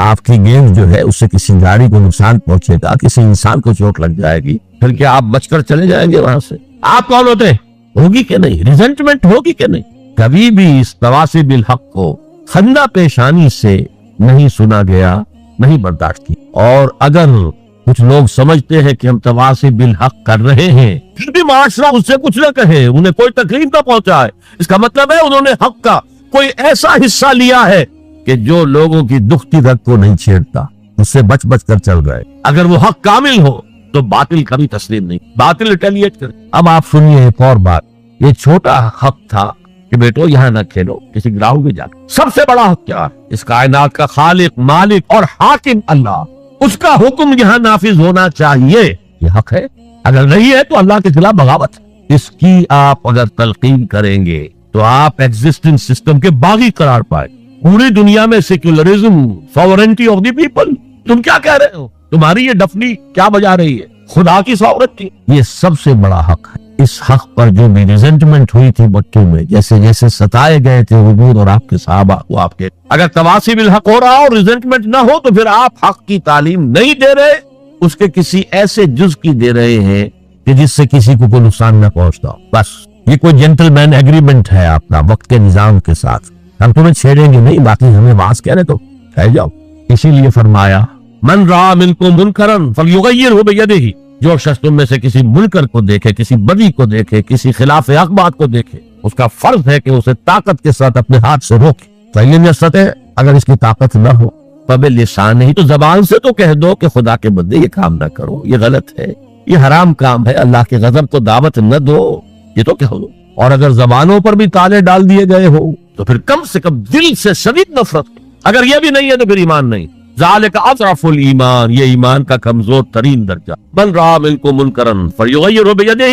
آپ کی گیند جو ہے اس سے کسی گاڑی کو نقصان پہنچے گا، کسی انسان کو چوٹ لگ جائے گی، پھر کیا آپ بچ کر چلے جائیں گے وہاں سے؟ آپ کون ہوتے ہیں؟ ہوگی کہ نہیں؟ ریزنٹمنٹ ہوگی کہ نہیں؟ کبھی بھی اس تواصی بالحق کو خندہ پیشانی سے نہیں سنا گیا، نہیں برداشت کی۔ اور اگر کچھ لوگ سمجھتے ہیں کہ ہم تواصی بالحق کر رہے ہیں، پھر بھی معاشرہ اس سے کچھ نہ کہے، انہیں کوئی تکلیف نہ پہنچائے، اس کا مطلب ہے انہوں نے حق کا کوئی ایسا حصہ لیا ہے کہ جو لوگوں کی دکھتی رگ کو نہیں چھیڑتا، اس سے بچ بچ کر چل رہے۔ اگر وہ حق کامل ہو تو باطل کبھی تسلیم نہیں، باطل ریٹیلیٹ کرے۔ اب آپ سنیے ایک اور بات، یہ چھوٹا حق تھا کہ بیٹو یہاں نہ کھیلو، کسی گراؤنڈ میں جا کے۔ سب سے بڑا حق کیا ہے؟ اس کائنات کا خالق، مالک اور حاکم اللہ، اس کا حکم یہاں نافذ ہونا چاہیے، یہ حق ہے۔ اگر نہیں ہے تو اللہ کے خلاف بغاوت ہے۔ اس کی آپ اگر تلقین کریں گے تو آپ ایگزسٹنگ سسٹم کے باغی قرار پائے۔ پوری دنیا میں secularism, sovereignty of the people, تم کیا کہہ رہے ہو؟ تمہاری یہ ڈفلی کیا بجا رہی ہے؟ خدا کی ساورنٹی، یہ سب سے بڑا حق ہے۔ اس حق پر جو بھی ریزنٹمنٹ ہوئی تھی بچوں میں، جیسے جیسے ستائے گئے تھے حضور اور آپ کے صحابہ، وہ آپ کے، اگر تواصی بالحق ہو رہا اور ریزنٹمنٹ نہ ہو تو پھر آپ حق کی تعلیم نہیں دے رہے، اس کے کسی ایسے جز کی دے رہے ہیں کہ جس سے کسی کو کوئی نقصان نہ پہنچتا ہو۔ بس یہ کوئی جنٹل مین ایگریمنٹ ہے اپنا وقت کے نظام کے ساتھ، ہم تمہیں چھیڑیں گے نہیں، باقی ہمیں واز کہہ رہے تو کہہ جاؤ۔ اسی لیے فرمایا من رأى منکم منکرا فلیغیرہ بیدہ، جو شخص تم میں سے کسی منکر کو دیکھے، کسی بدی کو دیکھے، کسی خلاف حق بات کو دیکھے، اس کا فرض ہے کہ اسے طاقت کے ساتھ اپنے ہاتھ سے روکے۔ فإن یستطع، اگر اس کی طاقت نہ ہو، فبلسانہ، تو زبان سے تو کہہ دو کہ خدا کے بندے یہ کام نہ کرو، یہ غلط ہے، یہ حرام کام ہے، اللہ کے غضب کو دعوت نہ دو، یہ تو کہہ دو۔ اور اگر زبانوں پر بھی تالے ڈال دیے گئے ہو تو پھر کم سے کم دل سے شدید نفرت، اگر یہ بھی نہیں ہے تو پھر ایمان نہیں۔ ذالک اضعف الایمان، یہ ایمان کا کمزور ترین درجہ۔ من رأى منکم منکرا فلیغیرہ بیدہ،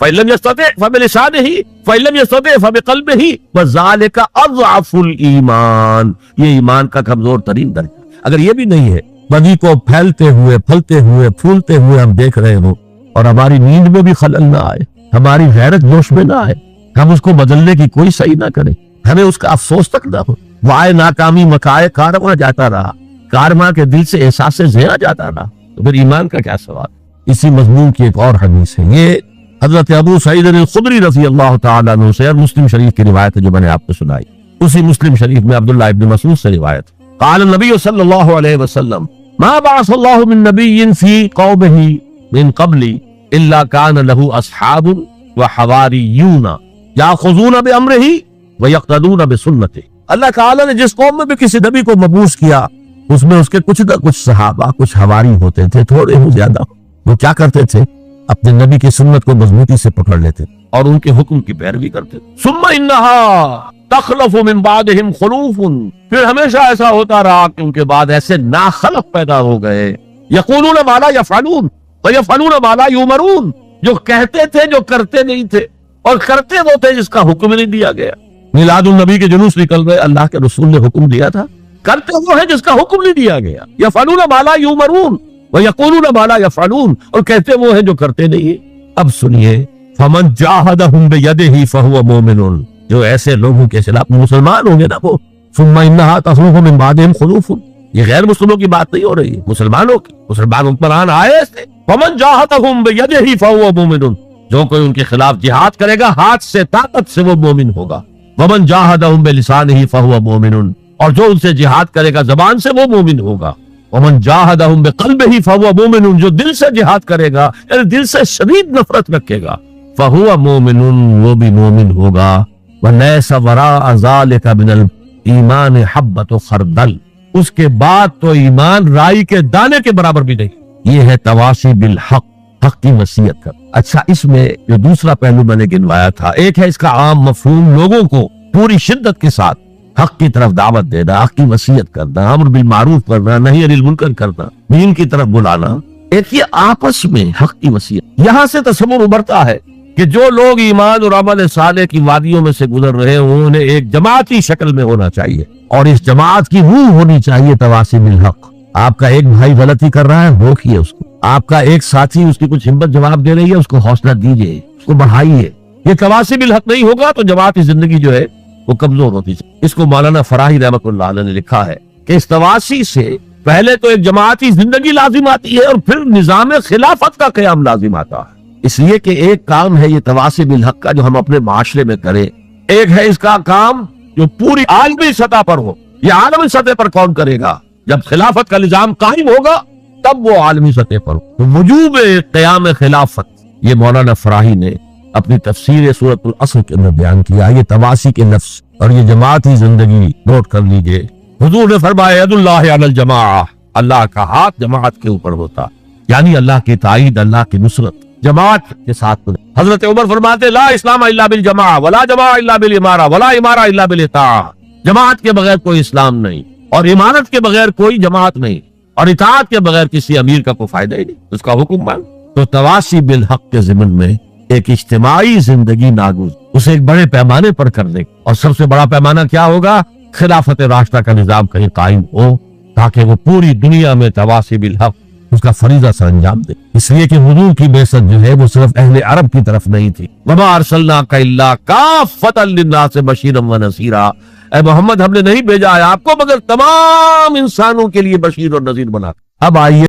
فإن لم يستطع فبلسانه فإن لم يستطع فبقلبه وذلك اضعف الایمان، یہ ایمان کا کمزور ترین درجہ۔ اگر یہ بھی نہیں ہے، بدی کو پھیلتے ہوئے پھلتے ہوئے پھولتے ہوئے ہم دیکھ رہے ہوں اور ہماری نیند میں بھی خلل نہ آئے، ہماری غیرت جوش میں نہ آئے، ہم اس کو بدلنے کی کوئی صحیح نہ کریں، ہمیں اس کا افسوس تک نہ ہو، وائے ناکامی مکائے کارواں جاتا رہا، کارواں کے دل سے احساس زیاں جاتا رہا، تو پھر ایمان کا کیا سوال۔ اسی مضمون کی ایک اور حدیث ہے، یہ حضرت ابو سعید الخدری رضی اللہ تعالیٰ عنہ سے، اور مسلم شریف کی روایت ہے جو میں نے آپ کو سنائی، اسی مسلم شریف میں عبداللہ ابن مسعود سے روایت، قال النبی صلی اللہ علیہ وسلم ما بعث اللہ من نبی فی قومہ من قبل الا کان له اصحاب وحواریون یاخذون بامرہ ویقتدون بسنتہ۔ اللہ تعالیٰ نے جس قوم میں بھی کسی نبی کو مبعوث کیا، اس میں اس کے کچھ نہ کچھ صحابہ، کچھ حواری ہوتے تھے، تھوڑے ہو زیادہ، وہ کیا کرتے تھے؟ اپنے نبی کی سنت کو مضبوطی سے پکڑ لیتے اور ان کے حکم کی پیروی کرتے۔ ثم انہا تخلف من بعدہم خلوف، پھر ہمیشہ ایسا ہوتا رہا کہ ان کے بعد ایسے ناخلف پیدا ہو گئے، یقولون ما لا یفعلون ویفعلون ما لا یؤمرون، جو کہتے تھے جو کرتے نہیں تھے، اور کرتے وہ تھے جس کا حکم نہیں دیا گیا۔ میلاد النبی کے جلوس نکل رہے، اللہ کے رسول نے حکم دیا تھا، کرتے وہ ہے جس کا حکم نہیں دیا گیا۔ یفعلون ما لا یؤمرون ویقولون ما لا یفعلون، اور کہتے وہ ہیں جو کرتے نہیں۔ اب سنیے، فمن جاہدہم بیدہ فہو مومن، جو ایسے لوگوں کے خلاف مسلمان ہوں گے نا وہ، ثم انہا تخلف من بعدہم خلوف، یہ غیر مسلموں کی بات نہیں ہو رہی ہے، مسلمانوں کی، مسلمان حکمران آئے سے، فمن جاہدہم بیدہ فہو مومن، جو کوئی ان کے خلاف جہاد کرے گا ہاتھ سے، طاقت سے، وہ مومن ہوگا۔ ومن جاہدہم بلسانہ فہو مومن، اور جو ان سے جہاد کرے گا زبان سے، وہ مومن ہوگا۔ ومن جاہدہم بقلبہ فہو مومن، جو دل سے جہاد کرے گا، یعنی دل سے شدید نفرت رکھے گا، فہو مومن، وہ بھی مومن ہوگا۔ ولیس وراء ذلک من الایمان حبۃ خردل، اس کے بعد تو ایمان رائی کے دانے کے برابر بھی نہیں۔ یہ ہے تواصی بالحق، حق کی وصیت کر۔ اچھا، اس میں جو دوسرا پہلو میں نے گنوایا تھا، ایک ہے اس کا عام مفہوم، لوگوں کو پوری شدت کے ساتھ حق کی طرف دعوت دینا، حق کی وصیت کرنا، امر بالمعروف کرنا، نہی عن المنکر کرنا، دین کی طرف بلانا۔ ایک یہ آپس میں حق کی وصیت، یہاں سے تصور ابھرتا ہے کہ جو لوگ ایمان اور عمل صالح کی وادیوں میں سے گزر رہے ہیں، انہیں ایک جماعتی شکل میں ہونا چاہیے، اور اس جماعت کی روح ہونی چاہیے تواصی بالحق۔ آپ کا ایک بھائی غلطی کر رہا ہے، روکیے اس کو، آپ کا ایک ساتھی اس کی کچھ ہمت جواب دے رہی ہے، اس کو حوصلہ دیجیے، اس کو بڑھائیے۔ یہ تواصی بالحق نہیں ہوگا تو جماعتی زندگی جو ہے وہ کمزور ہوتی ہے۔ اس کو مولانا فراہی رحمۃ اللہ علیہ نے لکھا ہے کہ اس تواصی سے پہلے تو ایک جماعتی زندگی لازم آتی ہے، اور پھر نظام خلافت کا قیام لازم آتا ہے۔ اس لیے کہ ایک کام ہے یہ تواصی بالحق کا جو ہم اپنے معاشرے میں کریں، ایک ہے اس کا کام جو پوری عالمی سطح پر ہو۔ یہ عالمی سطح پر کون کرے گا؟ جب خلافت کا نظام قائم ہوگا تب وہ عالمی سطح پر ہو۔ وجوب قیام خلافت، یہ مولانا فراہی نے اپنی تفسیر سورۃ العصر کے اندر بیان کیا۔ یہ تواصی کے لفظ اور یہ جماعتی زندگی نوٹ کر لیجئے۔ حضور نے فرمایا ید اللہ علی الجماعہ، اللہ کا ہاتھ جماعت کے اوپر ہوتا، یعنی اللہ کی تائید، اللہ کی نصرت جماعت کے ساتھ۔ حضرت عمر فرماتے لا اسلام الا بالجماعہ ولا جماعہ الا بالامارہ ولا امارہ الا بالاطاعہ، جماعت کے بغیر کوئی اسلام نہیں، اور امارت کے بغیر کوئی جماعت نہیں، اور اطاعت کے بغیر کسی امیر کا کوئی فائدہ ہی نہیں، اس کا حکم مان۔ تو تواصی بالحق کے ضمن میں ایک اجتماعی زندگی ناگزیر، اسے ایک بڑے پیمانے پر کرنے، اور سب سے بڑا پیمانہ کیا ہوگا؟ خلافت راشدہ کا نظام کہیں قائم ہو، تاکہ وہ پوری دنیا میں تواصی بالحق اس کا فریضہ سر انجام دے۔ اس لیے کہ حضور کی بعثت جو ہے وہ صرف اہل عرب کی طرف نہیں تھی۔ وما ارسلناک الا کافۃ للناس بشیرا ونذیرا، اے محمد ہم نے نہیں بھیجا ہے آپ کو مگر تمام انسانوں کے لیے بشیر اور نذیر بنا۔ اب آئیے